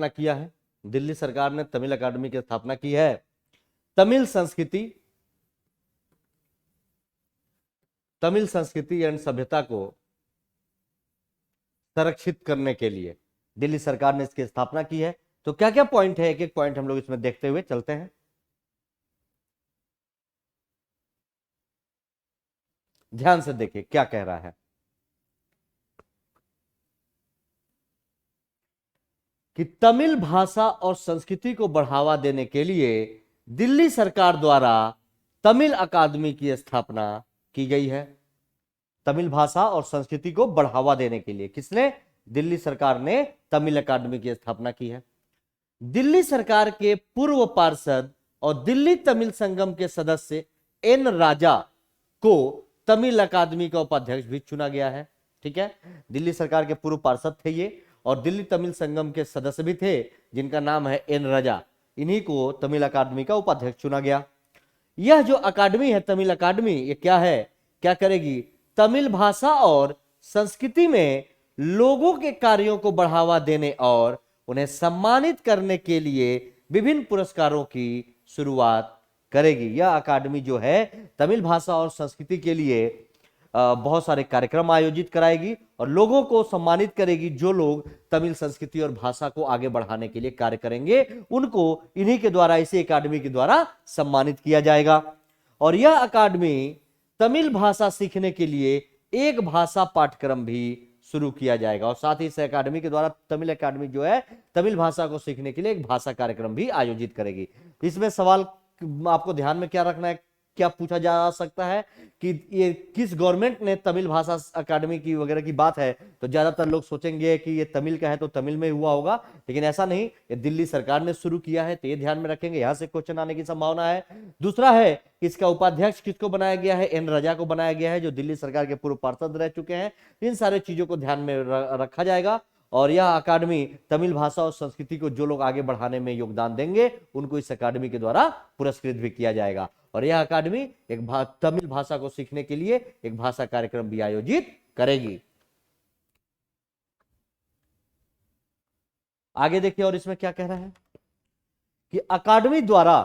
किया है। दिल्ली सरकार ने तमिल अकादमी की स्थापना की है। तमिल संस्कृति एवं सभ्यता को संरक्षित करने के लिए दिल्ली सरकार ने इसकी स्थापना की है। तो क्या क्या पॉइंट है, एक एक पॉइंट हम लोग इसमें देखते हुए चलते हैं। ध्यान से देखिए क्या कह रहा है कि तमिल भाषा और संस्कृति को बढ़ावा देने के लिए दिल्ली सरकार द्वारा तमिल अकादमी की स्थापना की गई है। तमिल भाषा और संस्कृति को बढ़ावा देने के लिए किसने, दिल्ली सरकार ने तमिल अकादमी की स्थापना की है। दिल्ली सरकार के पूर्व पार्षद और दिल्ली तमिल संगम के सदस्य एन राजा को तमिल अकादमी का उपाध्यक्ष भी चुना गया है। ठीक है, दिल्ली सरकार के पूर्व पार्षद थे ये और दिल्ली तमिल संगम के सदस्य भी थे जिनका नाम है एन राजा, इन्हीं को तमिल अकादमी का उपाध्यक्ष चुना गया। यह जो अकादमी है तमिल अकादमी, ये क्या है, क्या करेगी, तमिल भाषा और संस्कृति में लोगों के कार्यों को बढ़ावा देने और उन्हें सम्मानित करने के लिए विभिन्न पुरस्कारों की शुरुआत करेगी। यह अकादमी जो है तमिल भाषा और संस्कृति के लिए बहुत सारे कार्यक्रम आयोजित कराएगी और लोगों को सम्मानित करेगी। जो लोग तमिल संस्कृति और भाषा को आगे बढ़ाने के लिए कार्य करेंगे उनको इन्हीं के द्वारा, इसी अकादमी के द्वारा सम्मानित किया जाएगा। और यह अकादमी तमिल भाषा सीखने के लिए एक भाषा पाठ्यक्रम भी शुरू किया जाएगा और साथ ही इस अकादमी के द्वारा तमिल अकादमी जो है तमिल भाषा को सीखने के लिए एक भाषा कार्यक्रम भी आयोजित करेगी। इसमें सवाल आपको ध्यान में क्या रखना है, क्या पूछा जा सकता है कि ये किस गवर्नमेंट ने तमिल भाषा अकादमी की वगैरह की बात है, तो ज्यादातर लोग सोचेंगे कि ये तमिल का है तो तमिल में हुआ होगा, लेकिन ऐसा नहीं, ये दिल्ली सरकार ने शुरू किया है, तो ये ध्यान में रखेंगे, यहां से क्वेश्चन आने की संभावना है। दूसरा है इसका उपाध्यक्ष किसको बनाया गया है, एन रजा को बनाया गया है, जो दिल्ली सरकार के पूर्व पार्षद रह चुके हैं। इन सारे चीजों को ध्यान में रखा जाएगा और यह अकादमी तमिल भाषा और संस्कृति को जो लोग आगे बढ़ाने में योगदान देंगे उनको इस अकादमी के द्वारा पुरस्कृत भी किया जाएगा। और यह अकादमी एक तमिल भाषा को सीखने के लिए एक भाषा कार्यक्रम भी आयोजित करेगी। आगे देखिए और इसमें क्या कह रहा है कि अकादमी द्वारा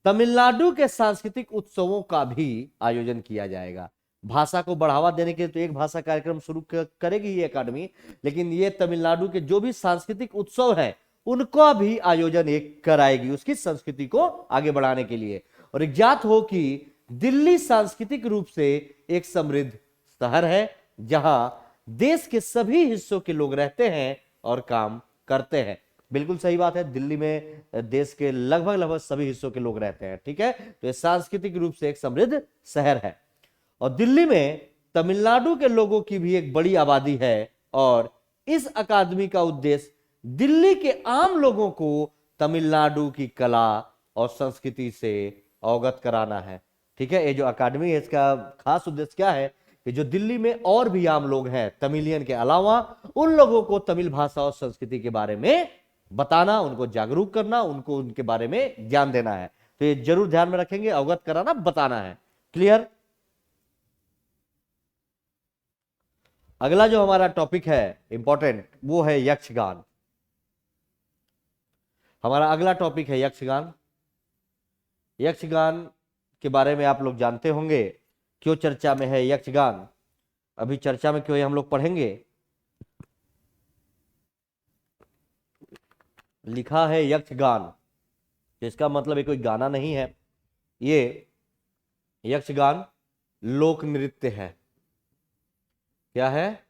तमिलनाडु के सांस्कृतिक उत्सवों का भी आयोजन किया जाएगा। भाषा को बढ़ावा देने के लिए तो एक भाषा कार्यक्रम शुरू करेगी ये अकादमी, लेकिन ये तमिलनाडु के जो भी सांस्कृतिक उत्सव है उनका भी आयोजन एक कराएगी उसकी संस्कृति को आगे बढ़ाने के लिए। और एक ज्ञात हो कि दिल्ली सांस्कृतिक रूप से एक समृद्ध शहर है जहां देश के सभी हिस्सों के लोग रहते हैं और काम करते हैं। बिल्कुल सही बात है, दिल्ली में देश के लगभग सभी हिस्सों के लोग रहते हैं, ठीक है। तो ये सांस्कृतिक रूप से एक समृद्ध शहर है और दिल्ली में तमिलनाडु के लोगों की भी एक बड़ी आबादी है और इस अकादमी का उद्देश्य दिल्ली के आम लोगों को तमिलनाडु की कला और संस्कृति से अवगत कराना है, ठीक है। ये जो अकादमी है इसका खास उद्देश्य क्या है कि जो दिल्ली में और भी आम लोग हैं तमिलियन के अलावा, उन लोगों को तमिल भाषा और संस्कृति के बारे में बताना, उनको जागरूक करना, उनको उनके बारे में ज्ञान देना है। तो ये जरूर ध्यान में रखेंगे, अवगत कराना, बताना है। क्लियर। अगला जो हमारा टॉपिक है इंपॉर्टेंट वो है यक्षगान। हमारा अगला टॉपिक है यक्षगान। यक्षगान के बारे में आप लोग जानते होंगे क्यों चर्चा में है यक्षगान, अभी चर्चा में क्यों है हम लोग पढ़ेंगे। लिखा है यक्षगान, इसका मतलब ये कोई गाना नहीं है, ये यक्षगान लोक नृत्य है। क्या है?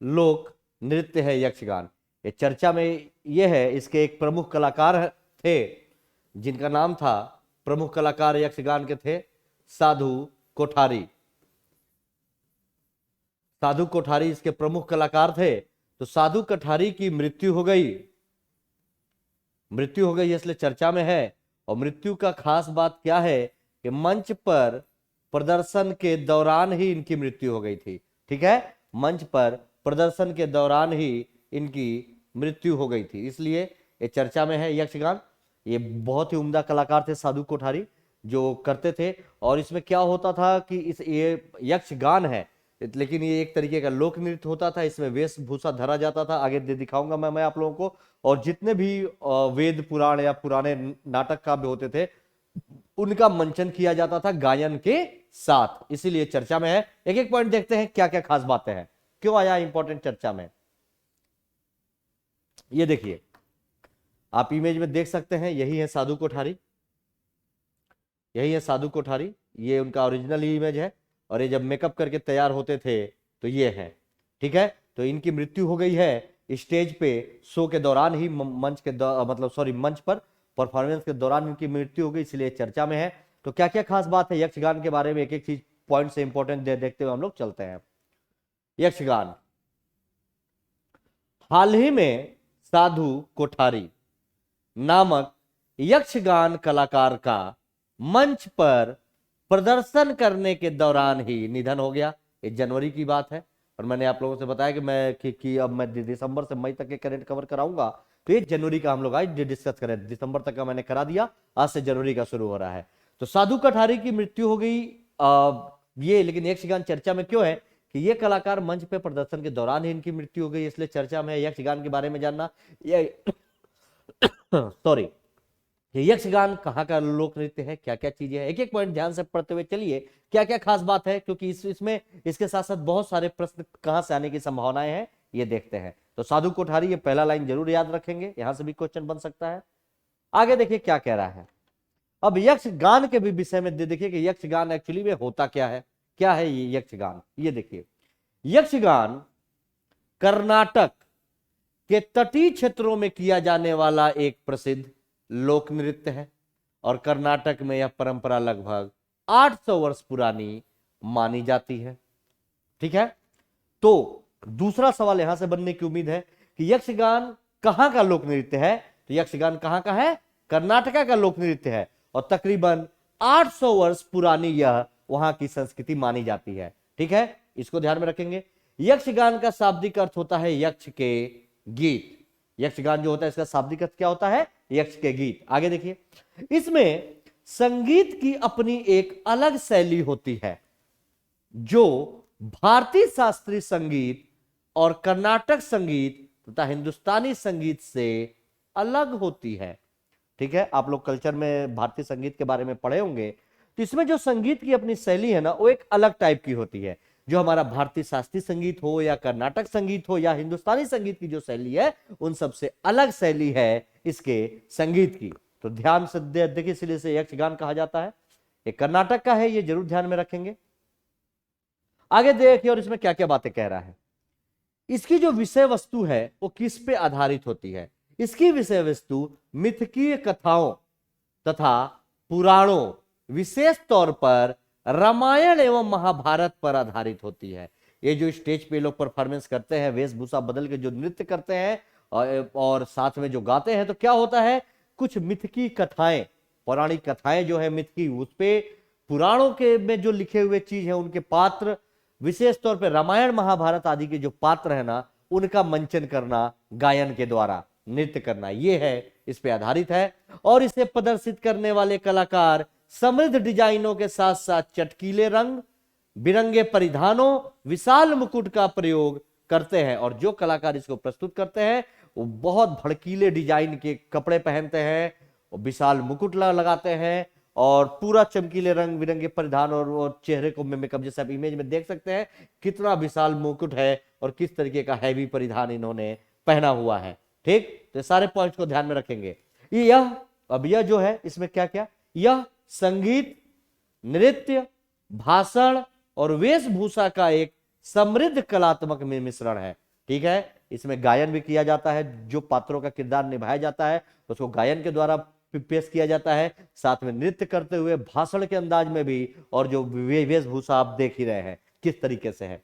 लोक नृत्य है यक्षगान। ये चर्चा में ये है, इसके एक प्रमुख कलाकार थे जिनका नाम था, प्रमुख कलाकार यक्षगान के थे साधु कोठारी। साधु कोठारी इसके प्रमुख कलाकार थे। तो साधु कोठारी की मृत्यु हो गई, इसलिए चर्चा में है। और मृत्यु का खास बात क्या है कि मंच पर प्रदर्शन के दौरान ही इनकी मृत्यु हो गई थी, ठीक है। मंच पर प्रदर्शन के दौरान ही इनकी मृत्यु हो गई थी, इसलिए ये चर्चा में है यक्षगान। ये बहुत ही उम्दा कलाकार थे साधु कोठारी जो करते थे। और इसमें क्या होता था कि ये यक्षगान है लेकिन ये एक तरीके का लोक नृत्य होता था। इसमें वेशभूषा धरा जाता था, आगे दिखाऊंगा मैं आप लोगों को। और जितने भी वेद पुराण या पुराने नाटक काव्य होते थे उनका मंचन किया जाता था गायन के साथ, इसीलिए चर्चा में है। एक एक पॉइंट देखते हैं क्या क्या खास बातें हैं, क्यों आया इंपॉर्टेंट चर्चा में। ये देखिए, आप इमेज में देख सकते हैं, यही है साधु कोठारी, यही है साधु कोठारी, ये उनका ओरिजिनल इमेज है। और ये जब मेकअप करके तैयार होते थे तो ये है, ठीक है। तो इनकी मृत्यु हो गई है स्टेज पे शो के दौरान ही, मंच पर परफॉर्मेंस के दौरान इनकी मृत्यु हो गई, इसलिए चर्चा में है। तो क्या क्या खास बात है यक्षगान के बारे में, एक एक चीज पॉइंट से इंपॉर्टेंट देखते हुए हम लोग चलते हैं। यक्षगान, हाल ही में साधु कोठारी नामक यक्षगान कलाकार का मंच पर प्रदर्शन करने के दौरान ही निधन हो गया। ये जनवरी की बात है और मैंने आप लोगों से बताया कि अब मैं दिसंबर से मई तक के करंट कवर कराऊंगा। तो ये जनवरी का हम लोग आज डिस्कस करें, दिसंबर तक का मैंने करा दिया, आज से जनवरी का शुरू हो रहा है। तो साधु कोठारी की मृत्यु हो गई ये लेकिन यक्षगान चर्चा में क्यों है कि ये कलाकार मंच पे प्रदर्शन के दौरान ही इनकी मृत्यु हो गई, इसलिए चर्चा में यक्षगान के बारे में जानना। ये सॉरी, ये यक्षगान कहाँ का लोक नृत्य है, क्या क्या चीजें हैं, एक एक पॉइंट ध्यान से पढ़ते हुए चलिए क्या क्या खास बात है, क्योंकि इसमें इसके साथ साथ बहुत सारे प्रश्न कहां से आने की संभावनाएं हैं ये देखते हैं। तो साधु कोठारी, ये पहला लाइन जरूर याद रखेंगे, यहां से भी क्वेश्चन बन सकता है। आगे देखिए क्या कह रहा है। अब यक्षगान के भी विषय में देखिए कि यक्षगान एक्चुअली में होता क्या है ये यक्षगान। ये देखिए, यक्षगान कर्नाटक के तटीय क्षेत्रों में किया जाने वाला एक प्रसिद्ध लोक नृत्य है और कर्नाटक में यह परंपरा लगभग 800 वर्ष पुरानी मानी जाती है। ठीक है, तो दूसरा सवाल यहां से बनने की उम्मीद है कि यक्षगान कहां का लोक नृत्य है। तो यक्षगान कहां का है, कर्नाटका का लोक नृत्य है और तकरीबन 800 वर्ष पुरानी यह वहां की संस्कृति मानी जाती है। ठीक है, इसको ध्यान में रखेंगे। यक्षगान का शाब्दिक अर्थ होता है यक्ष के गीत। यक्षगान जो होता है इसका शाब्दिक अर्थ क्या होता है, यक्ष के गीत। आगे देखिए, इसमें संगीत की अपनी एक अलग शैली होती है जो भारतीय शास्त्रीय संगीत और कर्नाटक संगीत तथा हिंदुस्तानी संगीत से अलग होती है। ठीक है, आप लोग कल्चर में भारतीय संगीत के बारे में पढ़े होंगे, तो इसमें जो संगीत की अपनी शैली है ना, वो एक अलग टाइप की होती है। जो हमारा भारतीय शास्त्रीय संगीत हो या कर्नाटक संगीत हो या हिंदुस्तानी संगीत की जो शैली है, उन सबसे अलग शैली है इसके संगीत की। तो ध्यान से देखिए, इसलिए इसे यक्षगान कहा जाता है। ये कर्नाटक का है, ये जरूर ध्यान में रखेंगे। आगे देखिए और इसमें क्या क्या बातें कह रहा है। इसकी जो विषय वस्तु है वो किस पे आधारित होती है। इसकी विषय वस्तु मिथकीय कथाओं तथा पुराणों, विशेष तौर पर रामायण एवं महाभारत पर आधारित होती है। ये जो स्टेज पे लोग परफॉर्मेंस करते हैं, वेशभूषा बदल के जो नृत्य करते हैं और साथ में जो गाते हैं, तो क्या होता है, कुछ मिथ की कथाएं, पौराणिक कथाएं जो है मिथ की, उस पे पुराणों के में जो लिखे हुए चीज है, उनके पात्र, विशेष तौर पे रामायण महाभारत आदि के जो पात्र है ना, उनका मंचन करना गायन के द्वारा, नृत्य करना, ये है इस पे आधारित है। और इसे प्रदर्शित करने वाले कलाकार समृद्ध डिजाइनों के साथ साथ चटकीले रंग बिरंगे परिधानों, विशाल मुकुट का प्रयोग करते हैं। और जो कलाकार इसको प्रस्तुत करते हैं वो बहुत भड़कीले डिजाइन के कपड़े पहनते हैं, विशाल मुकुट लगाते हैं और पूरा चमकीले रंग बिरंगे परिधान और चेहरे को मेकअप, जैसे आप इमेज में देख सकते हैं कितना विशाल मुकुट है और किस तरीके का हैवी परिधान इन्होंने पहना हुआ है। ठीक, तो सारे पॉइंट्स को ध्यान में रखेंगे। यह जो है इसमें क्या क्या, यह संगीत, नृत्य, भाषण और वेशभूषा का एक समृद्ध कलात्मक मिश्रण है। ठीक है, इसमें गायन भी किया जाता है, जो पात्रों का किरदार निभाया जाता है उसको गायन के द्वारा पेश किया जाता है, साथ में नृत्य करते हुए भाषण के अंदाज में भी, और जो वेशभूषा आप देख ही रहे हैं किस तरीके से है।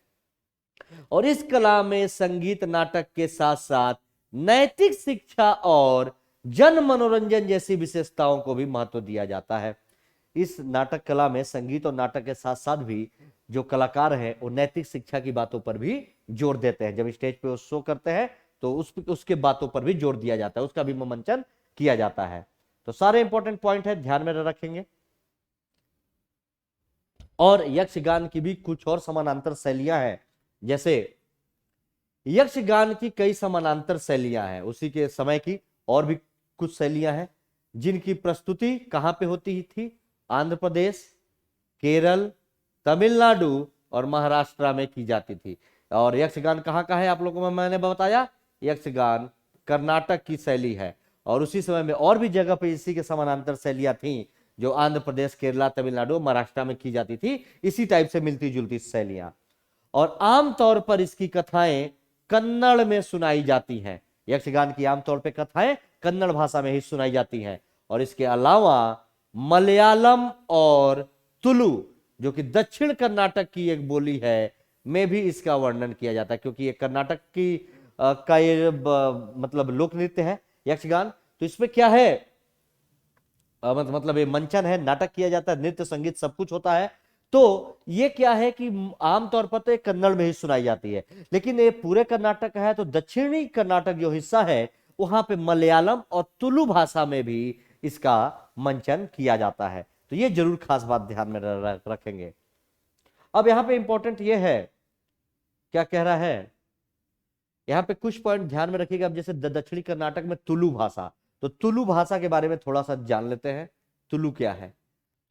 और इस कला में संगीत, नाटक के साथ साथ नैतिक शिक्षा और जन मनोरंजन जैसी विशेषताओं को भी महत्व दिया जाता है। इस नाटक कला में संगीत और नाटक के साथ साथ भी जो कलाकार हैं वो नैतिक शिक्षा की बातों पर भी जोर देते हैं। जब स्टेज पे वो शो करते हैं तो उसके बातों पर भी जोर दिया जाता है, उसका भी मंचन किया जाता है। तो सारे इंपॉर्टेंट पॉइंट है, ध्यान में रखेंगे। और यक्षगान की भी कुछ और समानांतर शैलियां हैं, जैसे यक्षगान की कई समानांतर शैलियां हैं, उसी के समय की और भी कुछ शैलियां हैं जिनकी प्रस्तुति कहां पे होती थी, आंध्र प्रदेश, केरल, तमिलनाडु और महाराष्ट्र में की जाती थी। और यक्षगान कहाँ का है, आप लोगों को मैंने बताया, यक्षगान कर्नाटक की शैली है। और उसी समय में और भी जगह पे इसी के समानांतर शैलियां थी जो आंध्र प्रदेश, केरला, तमिलनाडु, महाराष्ट्र में की जाती थी, इसी टाइप से मिलती जुलती शैलियां। और आमतौर पर इसकी कथाएं कन्नड़ में सुनाई जाती हैं। यक्षगान की आमतौर पर कथाएं कन्नड़ भाषा में ही सुनाई जाती हैं। और इसके अलावा मलयालम और तुलु, जो कि दक्षिण कर्नाटक की एक बोली है, में भी इसका वर्णन किया जाता है, क्योंकि ये कर्नाटक की का ये मतलब लोक नृत्य है यक्षगान। तो इसमें क्या है, मतलब ये मंचन है, नाटक किया जाता है, नृत्य संगीत सब कुछ होता है। तो ये क्या है कि आमतौर पर तो ये कन्नड़ में ही सुनाई जाती है, लेकिन ये पूरे कर्नाटक है तो दक्षिणी कर्नाटक जो हिस्सा है वहां पे मलयालम और तुलु भाषा में भी इसका मंचन किया जाता है। तो ये जरूर खास बात ध्यान में रखेंगे। अब यहां पे इंपॉर्टेंट ये है, क्या कह रहा है, यहां पे कुछ पॉइंट ध्यान में रखिएगा। अब जैसे दक्षिणी कर्नाटक में तुलु भाषा, तो तुलु भाषा के बारे में थोड़ा सा जान लेते हैं। तुलु क्या है?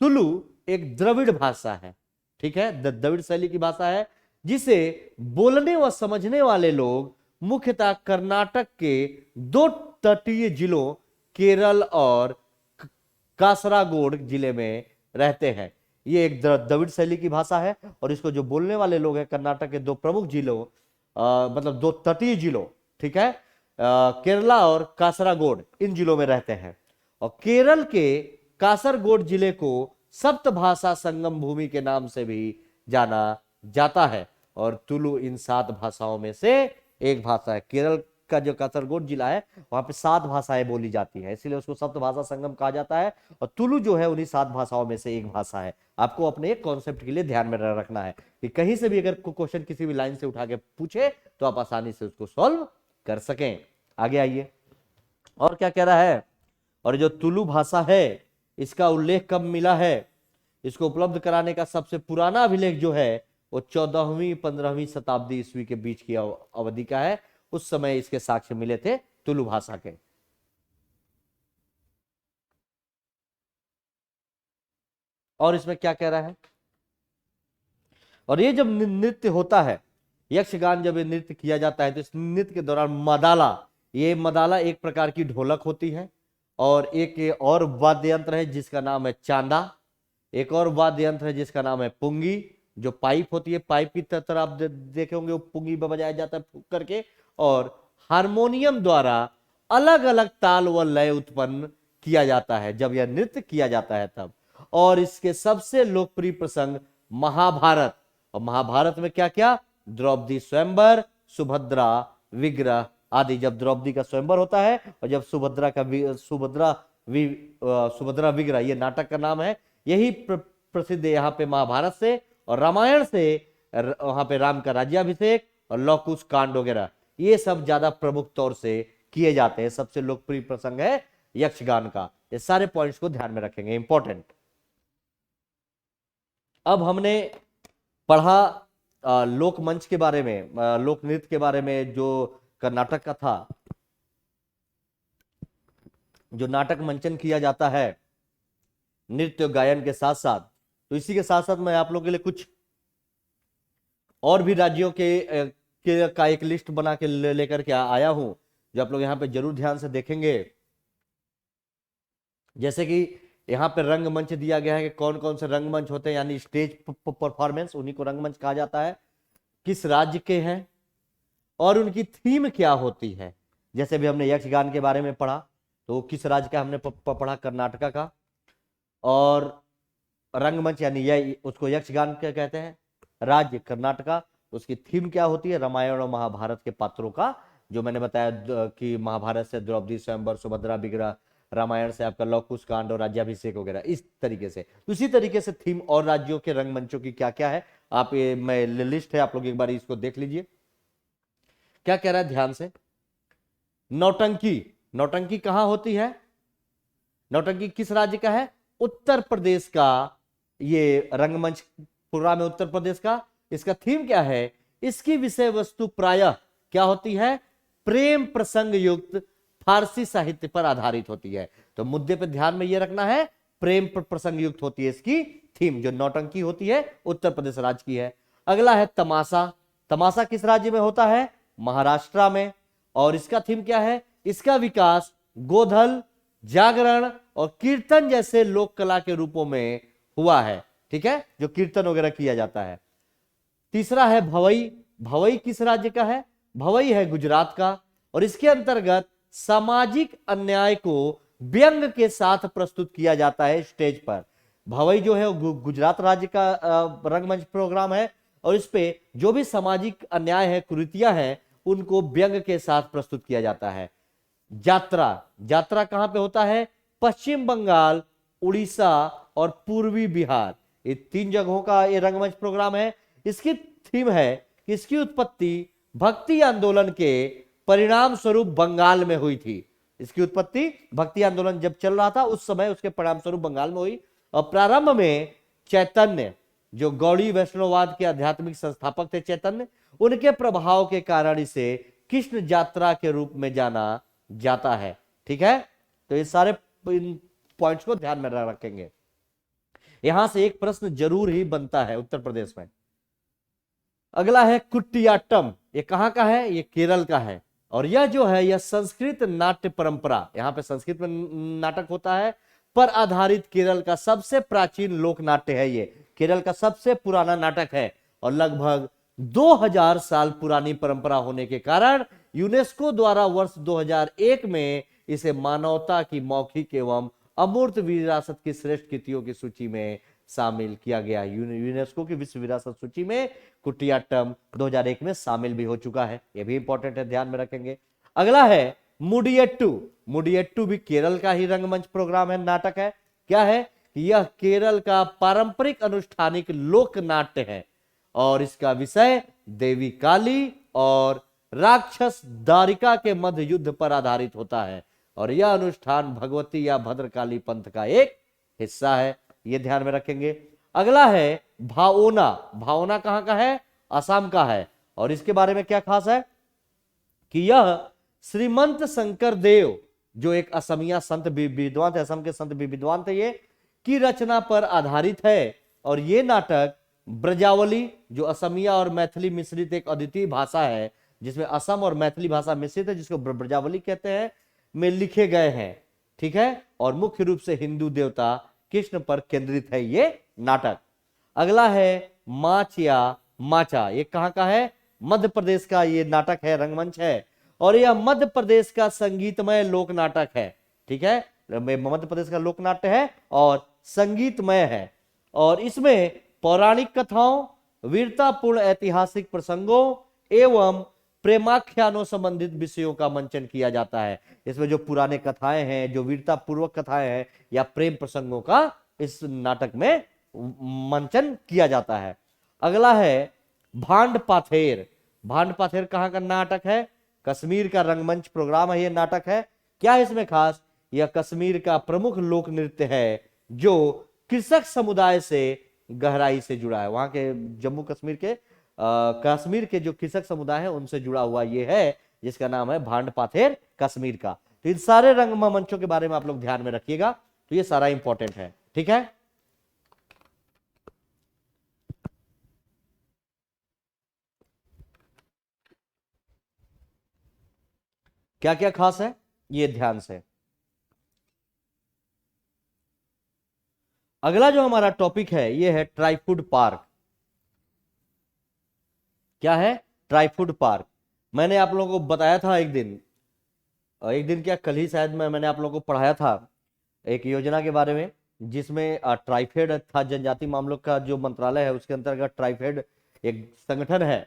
तुलु एक द्रविड़ भाषा है, ठीक है, द्रविड़ शैली की भाषा है, जिसे बोलने व समझने वाले लोग मुख्यतः कर्नाटक के 2 तटीय जिलों केरल और कासरागोड जिले में रहते हैं। ये एक द्रविड़ शैली की भाषा है, और इसको जो बोलने वाले लोग हैं कर्नाटक के 2 प्रमुख जिलों, मतलब 2 तटीय जिलों, ठीक है, केरला और कासरागोड, इन जिलों में रहते हैं। और केरल के कासरगोड जिले को सप्तभाषा संगम भूमि के नाम से भी जाना जाता है, और तुलु इन 7 भाषाओं में से एक भाषा है। केरल का जो कासरगोड जिला है वहां पे 7 भाषाएं बोली जाती है, इसलिए उसको सप्तभाषा संगम कहा जाता है, और तुलु जो है उन्हीं 7 भाषाओं में से एक भाषा है। आपको अपने एक कॉन्सेप्ट के लिए ध्यान में रखना है कि कहीं से भी अगर क्वेश्चन किसी भी लाइन से उठा के पूछे तो आप आसानी से उसको सॉल्व कर सकें। आगे आइए, और क्या कह रहा है, और जो तुलु भाषा है इसका उल्लेख कब मिला है? इसको उपलब्ध कराने का सबसे पुराना अभिलेख जो है वो 14वीं-15वीं शताब्दी ईस्वी के बीच की अवधि का है। उस समय इसके साक्ष्य मिले थे तुलु भाषा के। और इसमें क्या कह रहा है, और ये जब नृत्य होता है, यक्षगान जब ये नृत्य किया जाता है, तो इस नृत्य के दौरान मदाला, ये मदाला एक प्रकार की ढोलक होती है, और एक और वाद्य यंत्र है जिसका नाम है चांदा, एक और वाद्य यंत्र है जिसका नाम है पुंगी, जो पाइप होती है, पाइप की तरह आप देखे होंगे, वो पुंगी में बजाया जाता है फूंक करके, और हारमोनियम द्वारा अलग अलग ताल व लय उत्पन्न किया जाता है जब यह नृत्य किया जाता है तब। और इसके सबसे लोकप्रिय प्रसंग महाभारत, और महाभारत में क्या क्या, द्रौपदी स्वयंवर, सुभद्रा विग्रह आदि। जब द्रौपदी का स्वयंवर होता है और जब सुभद्रा विग्रह, ये नाटक का नाम है, यही प्रसिद्ध है यहाँ पे महाभारत से, और रामायण से वहां पे राम का राज्याभिषेक और लव कुश कांड वगैरह, ये सब ज्यादा प्रमुख तौर से किए जाते हैं। सबसे लोकप्रिय प्रसंग है यक्षगान का। ये सारे पॉइंट्स को ध्यान में रखेंगे, इंपॉर्टेंट। अब हमने पढ़ा लोक मंच के बारे में, लोक नृत्य के बारे में, जो कर्नाटक का था, जो नाटक मंचन किया जाता है नृत्य गायन के साथ साथ। तो इसी के साथ साथ मैं आप लोगों के लिए कुछ और भी राज्यों का एक लिस्ट बना के लेकर के आया हूं, जो आप लोग यहाँ पे जरूर ध्यान से देखेंगे। जैसे कि यहाँ पे रंगमंच दिया गया है कि कौन कौन से रंगमंच होते हैं, यानी स्टेज परफॉर्मेंस, उन्हीं को रंगमंच कहा जाता है, किस राज्य के हैं और उनकी थीम क्या होती है। जैसे भी हमने यक्षगान के बारे में पढ़ा, तो किस राज्य का हमने पढ़ा, कर्नाटका का। और रंगमंच यानी यह उसको यक्षगान क्या कहते हैं, राज्य कर्नाटका, उसकी थीम क्या होती है, रामायण और महाभारत के पात्रों का, जो मैंने बताया कि महाभारत से द्रौपदी स्वयंवर, सुभद्रा विग्रह, रामायण से आपका लव कुश कांड और राज्याभिषेक वगैरह, इस तरीके से। उसी तरीके से थीम और राज्यों के रंगमंचों की क्या क्या है, आप ये मैं लिस्ट है, आप लोग एक बार इसको देख लीजिए। क्या कह रहा है ध्यान से, नौटंकी, नौटंकी कहां होती है, नौटंकी किस राज्य का है, उत्तर प्रदेश का। ये रंगमंच प्रोग्राम है उत्तर प्रदेश का। इसका थीम क्या है, इसकी विषय वस्तु प्रायः क्या होती है, प्रेम प्रसंग युक्त फारसी साहित्य पर आधारित होती है। तो मुद्दे पे ध्यान में ये रखना है, प्रेम प्रसंग युक्त होती है इसकी थीम। जो नौटंकी होती है उत्तर प्रदेश राज्य की है। अगला है तमाशा, तमाशा किस राज्य में होता है, महाराष्ट्र में। और इसका थीम क्या है, इसका विकास गोधल, जागरण और कीर्तन जैसे लोक कला के रूपों में हुआ है, ठीक है, जो कीर्तन वगैरह किया जाता है। तीसरा है भवई, भवई किस राज्य का है, भवई है गुजरात का, और इसके अंतर्गत सामाजिक अन्याय को व्यंग के साथ प्रस्तुत किया जाता है स्टेज पर। भवई जो है गुजरात राज्य का रंगमंच प्रोग्राम है, और इस पे जो भी सामाजिक अन्याय है, कुरीतियां हैं, उनको व्यंग के साथ प्रस्तुत किया जाता है। यात्रा, यात्रा कहां पे होता है, पश्चिम बंगाल, उड़ीसा और पूर्वी बिहार, ये 3 जगहों का ये रंगमंच प्रोग्राम है। इसकी थीम है कि इसकी उत्पत्ति भक्ति आंदोलन के परिणाम स्वरूप बंगाल में हुई थी। इसकी उत्पत्ति भक्ति आंदोलन जब चल रहा था उस समय उसके परिणाम स्वरूप बंगाल में हुई। और प्रारंभ में चैतन्य, जो गौड़ी वैष्णववाद के आध्यात्मिक संस्थापक थे चैतन्य, उनके प्रभाव के कारण इसे कृष्ण यात्रा के रूप में जाना जाता है। ठीक है, तो ये सारे पॉइंट्स को ध्यान में रखेंगे। यहां से एक प्रश्न जरूर ही बनता है उत्तर प्रदेश में। अगला है कुटियाट्टम, ये कहां का है? ये केरल का है। और यह जो है यह संस्कृत नाट्य परंपरा, यहां पे संस्कृत में नाटक होता है, पर आधारित केरल का सबसे प्राचीन लोक नाट्य है। ये केरल का सबसे पुराना नाटक है और लगभग 2000 साल पुरानी परंपरा होने के कारण यूनेस्को द्वारा वर्ष 2001 में इसे मानवता की मौखिक एवं अमूर्त विरासत की श्रेष्ठ कृतियों की सूची में शामिल किया गया। यूनेस्को की विश्व विरासत सूची में कुटियाट्टम 2001 में शामिल भी हो चुका है। यह भी इंपॉर्टेंट है, ध्यान में रखेंगे। अगला है मुडियट्टू। मुडियट्टू भी केरल का ही रंगमंच प्रोग्राम है, नाटक है। क्या है कि यह केरल का पारंपरिक अनुष्ठानिक लोक नाट्य है और इसका विषय देवी काली और राक्षस दारिका के मध्य युद्ध पर आधारित होता है और यह अनुष्ठान भगवती या भद्रकाली पंथ का एक हिस्सा है। यह ध्यान में रखेंगे। अगला है भाओना। भाओना कहां का है? असम का है। और इसके बारे में क्या खास है कि यह श्रीमंत शंकर देव, जो एक असमिया संत विद्वान थे, असम के संत विद्वान थे, ये की रचना पर आधारित है। और ये नाटक ब्रजावली, जो असमिया और मैथिली मिश्रित एक अद्वितीय भाषा है, जिसमें असम और मैथिली भाषा मिश्रित है, जिसको ब्रजावली कहते हैं, में लिखे गए हैं। ठीक है, और मुख्य रूप से हिंदू देवता कृष्ण पर केंद्रित है ये नाटक। अगला है माच या माचा। ये कहां का है? मध्य प्रदेश का ये नाटक है, रंगमंच है और यह मध्य प्रदेश का संगीतमय लोक नाटक है। ठीक है, मध्य प्रदेश का लोक नाट्य है और संगीतमय है और इसमें पौराणिक कथाओं, वीरतापूर्ण ऐतिहासिक प्रसंगों एवं प्रेमाख्यानों संबंधित विषयों का मंचन किया जाता है। इसमें जो पुराने कथाएं हैं, जो वीरता पूर्वक कथाएं हैं या प्रेम प्रसंगों का इस नाटक में मंचन किया जाता है। अगला है भांड पाथेर। भांड पाथेर कहां का नाटक है? कश्मीर का रंगमंच प्रोग्राम है, यह नाटक है। क्या है इसमें खास? यह कश्मीर का प्रमुख लोक नृत्य है जो कृषक समुदाय से गहराई से जुड़ा है। वहां के जम्मू कश्मीर के कश्मीर के जो कृषक समुदाय है उनसे जुड़ा हुआ ये है, जिसका नाम है भांड पाथेर कश्मीर का। तो इन सारे रंगमंचों के बारे में आप लोग ध्यान में रखिएगा, तो ये सारा इंपॉर्टेंट है। ठीक है, क्या क्या खास है ये ध्यान से। अगला जो हमारा टॉपिक है ये है ट्राइफूड पार्क। क्या है? ट्राइफूड पार्क। मैंने आप लोगों को बताया था एक दिन क्या कल ही शायद मैंने आप लोगों को पढ़ाया था एक योजना के बारे में, जिसमें ट्राइफेड था, जनजाति मामलों का जो मंत्रालय है उसके अंतर्गत ट्राइफेड एक संगठन है।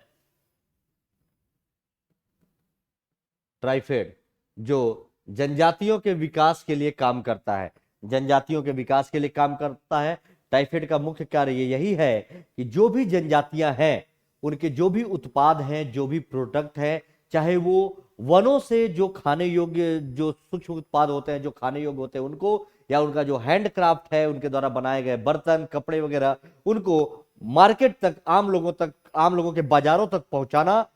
ट्राइफेड जो जनजातियों के विकास के लिए काम करता है, जनजातियों के विकास के लिए काम करता है। ट्राइफेड का मुख्य कार्य यही है कि जो भी जनजातियां हैं उनके जो भी उत्पाद हैं, जो भी प्रोडक्ट हैं, चाहे वो वनों से जो खाने योग्य जो सूक्ष्म उत्पाद होते हैं, जो खाने योग्य होते हैं उनको, या उनका जो हैंडक्राफ्ट है, उनके द्वारा बनाए गए बर्तन, कपड़े वगैरह, उनको मार्केट तक, आम लोगों के बाजारों तक पहुंचाना,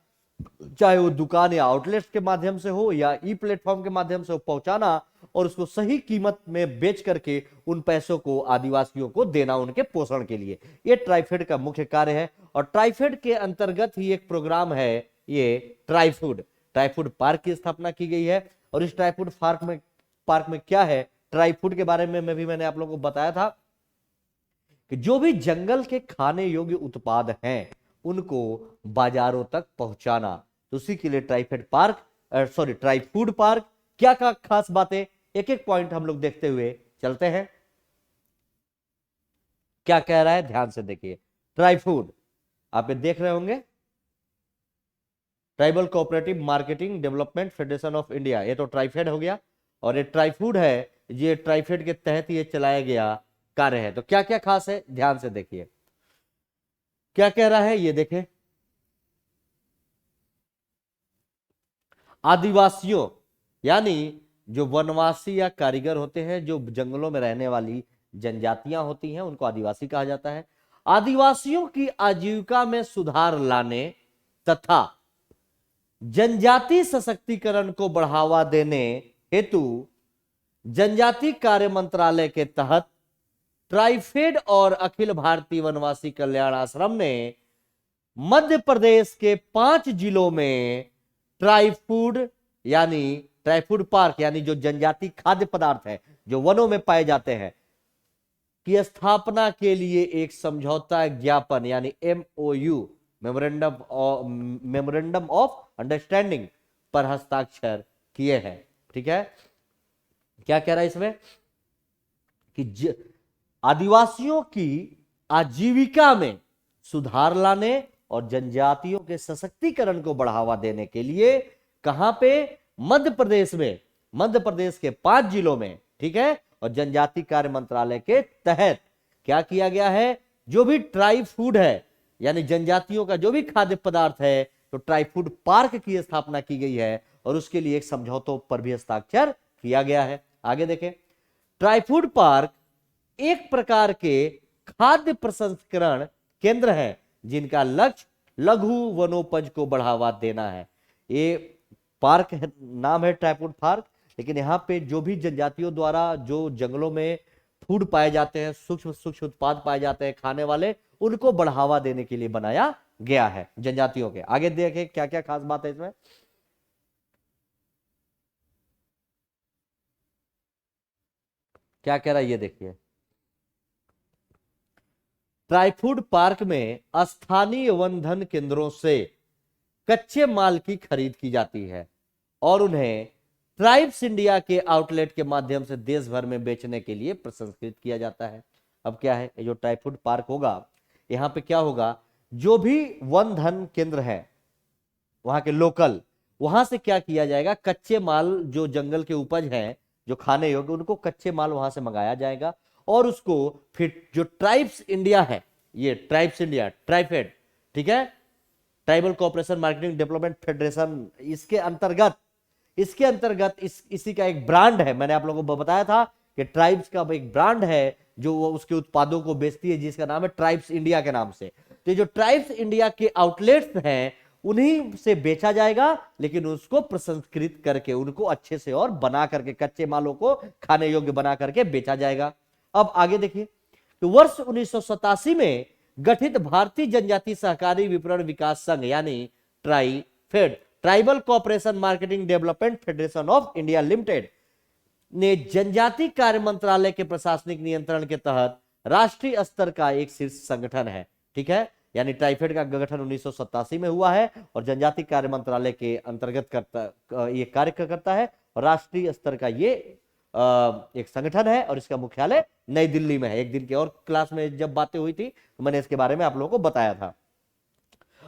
चाहे वो दुकान या आउटलेट्स के माध्यम से हो या ई प्लेटफॉर्म के माध्यम से हो, पहुंचाना और उसको सही कीमत में बेच करके उन पैसों को आदिवासियों को देना उनके पोषण के लिए। ये ट्राइफेड का मुख्य कार्य है और ट्राइफेड के अंतर्गत ही एक प्रोग्राम है ये ट्राइफूड पार्क की स्थापना की गई है। और इस ट्राइफूड पार्क में क्या है, ट्राइफूड के बारे में मैंने आप लोगों को बताया था कि जो भी जंगल के खाने योग्य उत्पाद हैं उनको बाजारों तक पहुंचाना, तो उसी के लिए ट्राइफूड पार्क। क्या क्या खास बातें, एक एक पॉइंट हम लोग देखते हुए चलते हैं। क्या कह रहा है ध्यान से देखिए। ट्राइफूड आप ये देख रहे होंगे, tribal cooperative marketing development federation of India, ये तो ट्राइफेड हो गया। और ये ट्राइफूड है, ये ट्राइफेड के तहत ये चलाया गया कार्य है। तो क्या क्या खास है ध्यान से देखिए, क्या कह रहा है ये देखें। आदिवासियों यानी जो वनवासी या कारीगर होते हैं, जो जंगलों में रहने वाली जनजातियां होती हैं, उनको आदिवासी कहा जाता है। आदिवासियों की आजीविका में सुधार लाने तथा जनजाति सशक्तिकरण को बढ़ावा देने हेतु जनजाति कार्य मंत्रालय के तहत ट्राइफेड और अखिल भारतीय वनवासी कल्याण आश्रम ने मध्य प्रदेश के 5 जिलों में ट्राइफूड पार्क यानी जो जनजाति खाद्य पदार्थ है जो वनों में पाए जाते हैं की स्थापना के लिए एक समझौता ज्ञापन यानी MOU मेमोरेंडम ऑफ अंडरस्टैंडिंग पर हस्ताक्षर किए हैं। ठीक है, क्या कह रहा है इसमें कि आदिवासियों की आजीविका में सुधार लाने और जनजातियों के सशक्तिकरण को बढ़ावा देने के लिए कहां पे, मध्य प्रदेश के 5 जिलों में, ठीक है, और जनजाति कार्य मंत्रालय के तहत क्या किया गया है, जो भी ट्राई फूड है यानी जनजातियों का जो भी खाद्य पदार्थ है, तो ट्राई फूड पार्क की स्थापना की गई है और उसके लिए एक समझौतों पर भी हस्ताक्षर किया गया है। आगे देखें, ट्राई फूड पार्क एक प्रकार के खाद्य प्रसंस्करण केंद्र है जिनका लक्ष्य लघु वनोपज को बढ़ावा देना है। ये पार्क है, नाम है ट्राई फूड पार्क, लेकिन यहाँ पे जो भी जनजातियों द्वारा जो जंगलों में फूड पाए जाते हैं, सूक्ष्म उत्पाद पाए जाते हैं खाने वाले, उनको बढ़ावा देने के लिए बनाया गया है जनजातियों के। आगे देखें क्या क्या खास बात है इसमें। क्या कह रहा है ये देखिए, ट्राइफूड पार्क में स्थानीय वन धन केंद्रों से कच्चे माल की खरीद की जाती है और उन्हें ट्राइब्स इंडिया के आउटलेट के माध्यम से देश भर में बेचने के लिए प्रसंस्कृत किया जाता है। अब क्या है, ये जो ट्राइफूड पार्क होगा, यहाँ पे क्या होगा, जो भी वन धन केंद्र है वहां के लोकल, वहां से क्या किया जाएगा, कच्चे माल जो जंगल के उपज हैं जो खाने योग्य, उनको कच्चे माल वहां से मंगाया जाएगा और उसको फिर जो ट्राइब्स इंडिया है, ये ट्राइब्स इंडिया ट्राइफेड, ठीक है, tribal cooperation marketing development federation, इसके अंतर्गत इसी का एक ब्रांड है। मैंने आप लोगों को बताया था कि ट्राइब्स का एक ब्रांड है जो वो उसके उत्पादों को बेचती है, जिसका नाम है ट्राइब्स इंडिया के नाम से। तो जो ट्राइब्स इंडिया के आउटलेट्स हैं उन्हीं से बेचा जाएगा, लेकिन उसको प्रसंस्कृत करके उनको अच्छे से और बना करके कच्चे मालों को खाने योग्य बना करके बेचा जाएगा। अब आगे देखिए, तो वर्ष 1987 में गठित भारतीय जनजाति सहकारी विपणन विकास संघ यानी TRIFED, tribal cooperation marketing development federation of India limited ने जनजाति कार्य मंत्रालय के प्रशासनिक नियंत्रण के तहत राष्ट्रीय स्तर का एक शीर्ष संगठन है। ठीक है, यानी ट्राइफेड का गठन 1987 में हुआ है और जनजाति कार्य मंत्रालय के अंतर्गत ये कार्य करता है और राष्ट्रीय स्तर का ये एक संगठन है और इसका मुख्यालय नई दिल्ली में है। एक दिन की और क्लास में जब बातें हुई थी तो मैंने इसके बारे में आप लोगों को बताया था।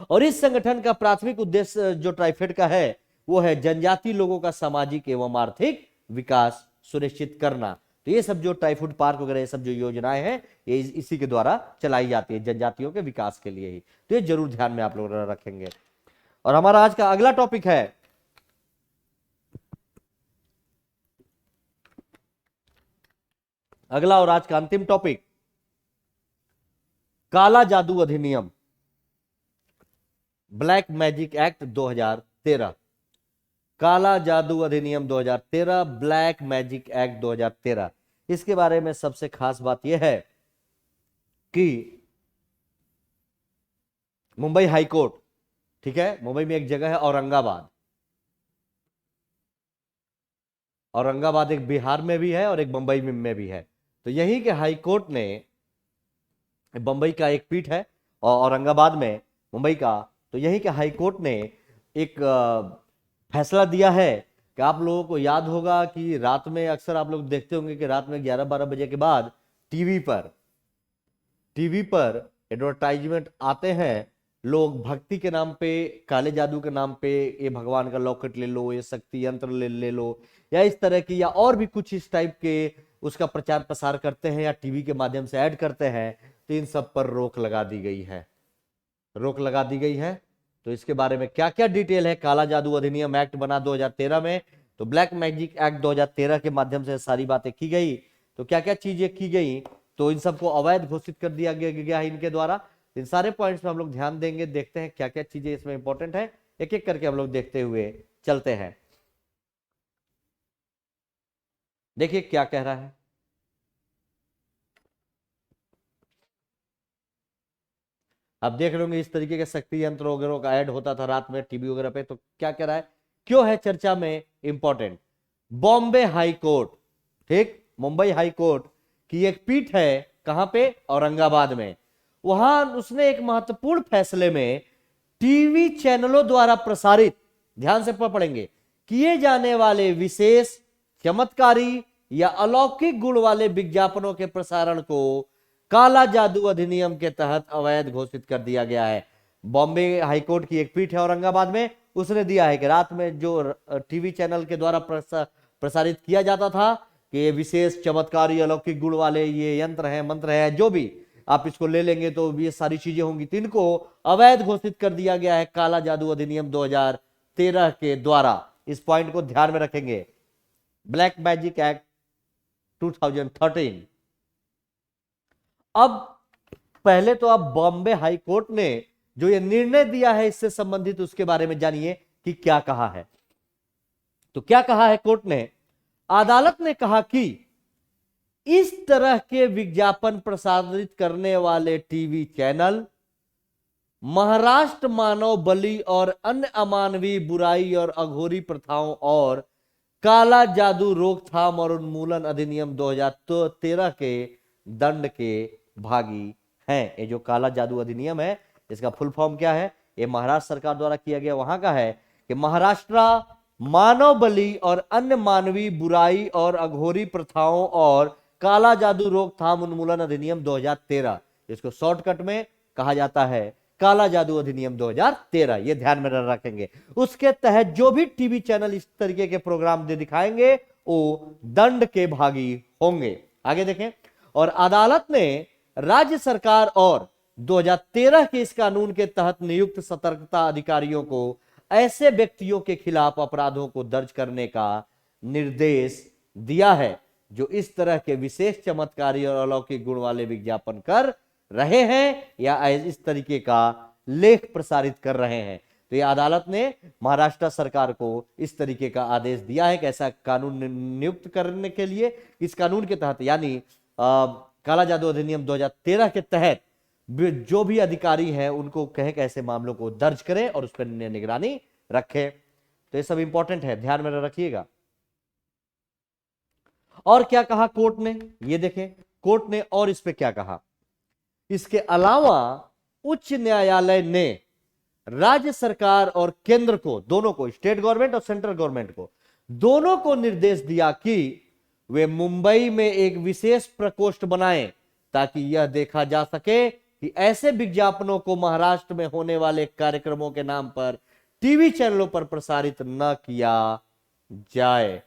और इस संगठन का प्राथमिक उद्देश्य जो ट्राइफेड का है वो है जनजाति लोगों का सामाजिक एवं आर्थिक विकास सुनिश्चित करना। तो ये सब जो ट्राइफूड पार्क वगैरह ये सब जो योजनाएं हैं ये इसी के द्वारा चलाई जाती है, जनजातियों के विकास के लिए ही। तो ये जरूर ध्यान में आप लोग रखेंगे। और हमारा आज का अगला टॉपिक है अगला और आज का अंतिम टॉपिक, काला जादू अधिनियम, ब्लैक मैजिक एक्ट 2013। काला जादू अधिनियम 2013, ब्लैक मैजिक एक्ट 2013। इसके बारे में सबसे खास बात यह है कि मुंबई हाई कोर्ट, ठीक है, मुंबई में एक जगह है औरंगाबाद एक बिहार में भी है और एक मुंबई में भी है। तो यहीं के हाई कोर्ट ने, बंबई का एक पीठ है और औरंगाबाद में मुंबई का, तो यहीं के हाई कोर्ट ने एक फैसला दिया है कि आप लोगों को याद होगा कि रात में अक्सर आप लोग देखते होंगे कि रात में 11-12 बजे के बाद टीवी पर एडवर्टाइजमेंट आते हैं। लोग भक्ति के नाम पे, काले जादू के नाम पे, ये भगवान का लॉकेट ले लो, ये शक्ति यंत्र ले लो, या इस तरह की या और भी कुछ इस टाइप के उसका प्रचार प्रसार करते हैं या टीवी के माध्यम से ऐड करते हैं। तो इन सब पर रोक लगा दी गई है। तो इसके बारे में क्या क्या डिटेल है काला जादू अधिनियम एक्ट बना 2013 में, तो ब्लैक मैजिक एक्ट 2013 के माध्यम से सारी बातें की गई। तो क्या क्या चीजें की गई तो इन सबको अवैध घोषित कर दिया गया है इनके द्वारा। इन सारे पॉइंट्स में हम लोग ध्यान देंगे, देखते हैं क्या क्या चीजें इसमें इंपॉर्टेंट है, एक एक करके हम लोग देखते हुए चलते हैं। देखिए क्या कह रहा है। आप देख लोगे इस तरीके के शक्ति यंत्र वगैरह का ऐड होता था रात में टीवी वगैरह पे, तो क्या कह रहा है, क्यों है चर्चा में इंपॉर्टेंट। बॉम्बे हाई कोर्ट, ठीक, मुंबई हाई कोर्ट की एक पीठ है, कहां पे, औरंगाबाद में। वहां उसने एक महत्वपूर्ण फैसले में टीवी चैनलों द्वारा प्रसारित, ध्यान से पढ़ेंगे, किए जाने वाले विशेष, चमत्कारी या अलौकिक गुण वाले विज्ञापनों के प्रसारण को काला जादू अधिनियम के तहत अवैध घोषित कर दिया गया है। बॉम्बे हाईकोर्ट की एक पीठ है औरंगाबाद में, उसने दिया है कि रात में जो टीवी चैनल के द्वारा प्रसारित किया जाता था कि ये विशेष, चमत्कारी, अलौकिक गुण वाले ये यंत्र हैं, मंत्र है, जो भी आप इसको ले लेंगे तो ये सारी चीजें होंगी, तो इनको अवैध घोषित कर दिया गया है काला जादू अधिनियम 2013 के द्वारा। इस पॉइंट को ध्यान में रखेंगे। Black magic act 2013। अब पहले तो आप बॉम्बे हाई कोर्ट ने जो ये निर्णय दिया है इससे संबंधित उसके बारे में जानिए कि क्या कहा है। तो क्या कहा है कोर्ट ने, अदालत ने कहा कि इस तरह के विज्ञापन प्रसारित करने वाले टीवी चैनल महाराष्ट्र मानव बलि और अन्य अमानवीय बुराई और अघोरी प्रथाओं और काला जादू रोकथाम और उन्मूलन अधिनियम 2013 के दंड के भागी हैं। ये जो काला जादू अधिनियम है इसका फुल फॉर्म क्या है, ये महाराष्ट्र सरकार द्वारा किया गया वहां का है कि महाराष्ट्र मानव बलि और अन्य मानवीय बुराई और अघोरी प्रथाओं और काला जादू रोकथाम उन्मूलन अधिनियम 2013, इसको शॉर्टकट में कहा जाता है काला जादू अधिनियम 2013, ये ध्यान में रखेंगे। उसके तहत जो भी टीवी चैनल इस तरीके के प्रोग्राम दिखाएंगे वो दंड के भागी होंगे। आगे देखें, और अदालत ने राज्य सरकार और 2013 के इस कानून के तहत नियुक्त सतर्कता अधिकारियों को ऐसे व्यक्तियों के खिलाफ अपराधों को दर्ज करने का निर्देश दिया है जो इस तरह के विशेष, चमत्कारी और अलौकिक गुण वाले विज्ञापन कर रहे हैं या इस तरीके का लेख प्रसारित कर रहे हैं। तो यह अदालत ने महाराष्ट्र सरकार को इस तरीके का आदेश दिया है कि ऐसा कानून नियुक्त करने के लिए इस कानून के तहत यानी काला जादू अधिनियम 2013 के तहत जो भी अधिकारी हैं उनको कहे कि ऐसे मामलों को दर्ज करें और उस पर निगरानी रखें। तो ये सब इंपॉर्टेंट है, ध्यान में रखिएगा। और क्या कहा कोर्ट ने, ये देखें कोर्ट ने और इस पे क्या कहा। इसके अलावा उच्च न्यायालय ने राज्य सरकार और केंद्र को, दोनों को, स्टेट गवर्नमेंट और सेंट्रल गवर्नमेंट को, दोनों को निर्देश दिया कि वे मुंबई में एक विशेष प्रकोष्ठ बनाएं ताकि यह देखा जा सके कि ऐसे विज्ञापनों को महाराष्ट्र में होने वाले कार्यक्रमों के नाम पर टीवी चैनलों पर प्रसारित न किया जाए।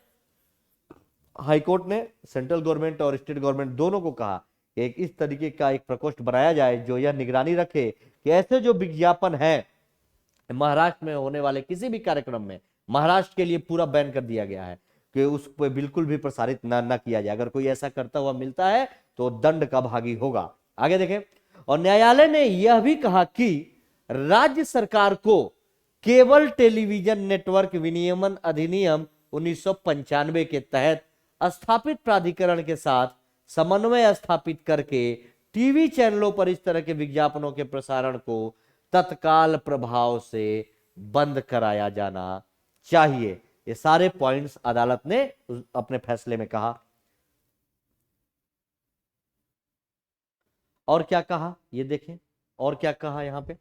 हाईकोर्ट ने सेंट्रल गवर्नमेंट और स्टेट गवर्नमेंट दोनों को कहा कि एक इस तरीके का एक प्रकोष्ठ बनाया जाए जो यह निगरानी रखे कि ऐसे जो विज्ञापन है महाराष्ट्र में होने वाले किसी भी कार्यक्रम में, महाराष्ट्र के लिए पूरा बैन कर दिया गया है कि उस पर बिल्कुल भी प्रसारित ना किया जाए। अगर कोई ऐसा करता हुआ मिलता है तो दंड का भागी होगा। आगे देखें, और न्यायालय ने यह भी कहा कि राज्य सरकार को केबल टेलीविजन नेटवर्क विनियमन अधिनियम 1995 के तहत स्थापित प्राधिकरण के साथ समन्वय स्थापित करके टीवी चैनलों पर इस तरह के विज्ञापनों के प्रसारण को तत्काल प्रभाव से बंद कराया जाना चाहिए। ये सारे पॉइंट्स अदालत ने अपने फैसले में कहा। और क्या कहा ये देखें, और क्या कहा यहां पे,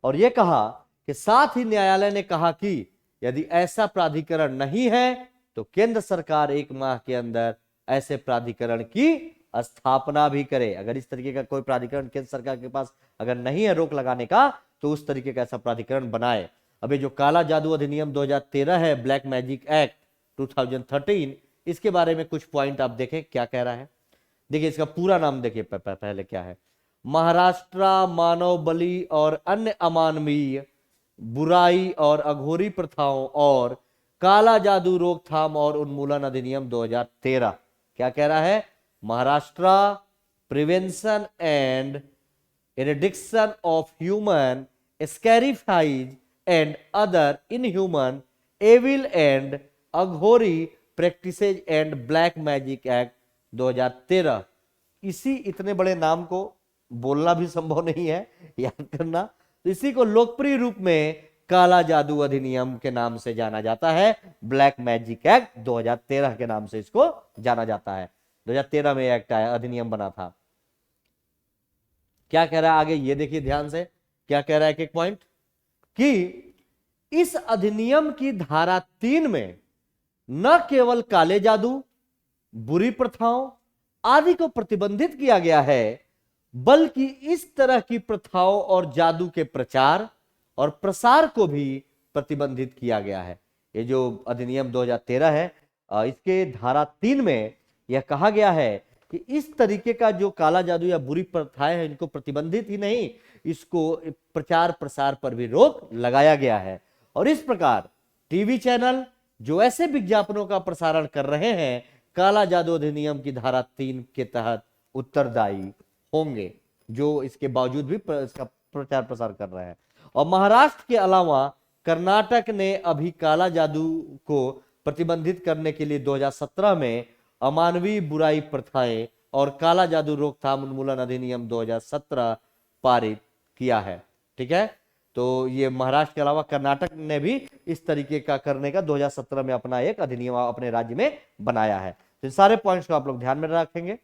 और ये कहा कि साथ ही न्यायालय ने कहा कि यदि ऐसा प्राधिकरण नहीं है तो केंद्र सरकार 1 माह के अंदर ऐसे प्राधिकरण की स्थापना भी करे। अगर इस तरीके का कोई प्राधिकरण केंद्र सरकार के पास अगर नहीं है रोक लगाने का तो उस तरीके का ऐसा प्राधिकरण बनाए। अभी जो काला जादू अधिनियम 2013 है, ब्लैक मैजिक एक्ट 2013, इसके बारे में कुछ पॉइंट आप देखें क्या कह रहा है। देखिए इसका पूरा नाम देखिए पहले क्या है, महाराष्ट्र मानव बलि और अन्य अमानवीय बुराई और अघोरी प्रथाओं और काला जादू रोकथाम और उन्मूलन अधिनियम 2013। क्या कह रहा है, Maharashtra prevention and eradication of human sacrifice and other inhuman evil and aghori practices and black magic act 2013। इसी इतने बड़े नाम को बोलना भी संभव नहीं है, याद करना। तो इसी को लोकप्रिय रूप में काला जादू अधिनियम के नाम से जाना जाता है। ब्लैक मैजिक एक्ट 2013 के नाम से इसको जाना जाता है। 2013 में एक्ट आया, अधिनियम बना था। क्या कह रहा है आगे ये देखिए ध्यान से, क्या कह रहा है एक पॉइंट कि इस अधिनियम की धारा 3 में न केवल काले जादू, बुरी प्रथाओं आदि को प्रतिबंधित किया गया है, बल्कि इस तरह की प्रथाओं और जादू के प्रचार और प्रसार को भी प्रतिबंधित किया गया है। ये जो अधिनियम 2013 है, इसके धारा 3 में यह कहा गया है कि इस तरीके का जो काला जादू या बुरी प्रथाएं हैं, इनको प्रतिबंधित ही नहीं, इसको प्रचार प्रसार पर भी रोक लगाया गया है। और इस प्रकार टीवी चैनल जो ऐसे विज्ञापनों का प्रसारण कर रहे हैं, काला जादू अधिनियम की धारा 3 के तहत उत्तरदायी होंगे, जो इसके बावजूद भी इसका प्रचार प्रसार कर रहे हैं। और महाराष्ट्र के अलावा कर्नाटक ने अभी काला जादू को प्रतिबंधित करने के लिए 2017 में अमानवीय बुराई प्रथाएं और काला जादू रोकथाम उन्मूलन अधिनियम 2017 पारित किया है। ठीक है, तो ये महाराष्ट्र के अलावा कर्नाटक ने भी इस तरीके का करने का 2017 में अपना एक अधिनियम अपने राज्य में बनाया है। तो इन सारे पॉइंट्स को आप लोग ध्यान में रखेंगे।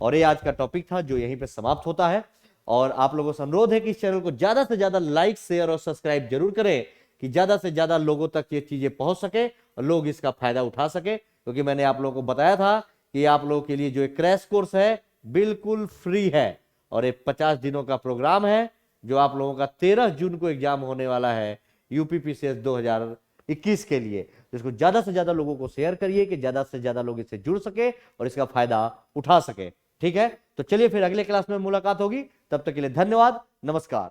और ये आज का टॉपिक था जो यहीं पे समाप्त होता है। और आप लोगों से अनुरोध है कि इस चैनल को ज्यादा से ज्यादा लाइक, शेयर और सब्सक्राइब जरूर करें कि ज्यादा से ज्यादा लोगों तक ये चीजें पहुंच सके और लोग इसका फायदा उठा सके। क्योंकि मैंने आप लोगों को बताया था कि आप लोगों के लिए जो एक क्रैश कोर्स है बिल्कुल फ्री है और एक 50 दिनों का प्रोग्राम है जो आप लोगों का 13 जून को एग्जाम होने वाला है यूपीपीसीएस 2021 के लिए। इसको ज्यादा से ज्यादा लोगों को शेयर करिए कि ज्यादा से ज्यादा लोग इससे जुड़ सके और इसका फायदा उठा सके। ठीक है, तो चलिए फिर अगले क्लास में मुलाकात होगी। तब तक के लिए धन्यवाद, नमस्कार।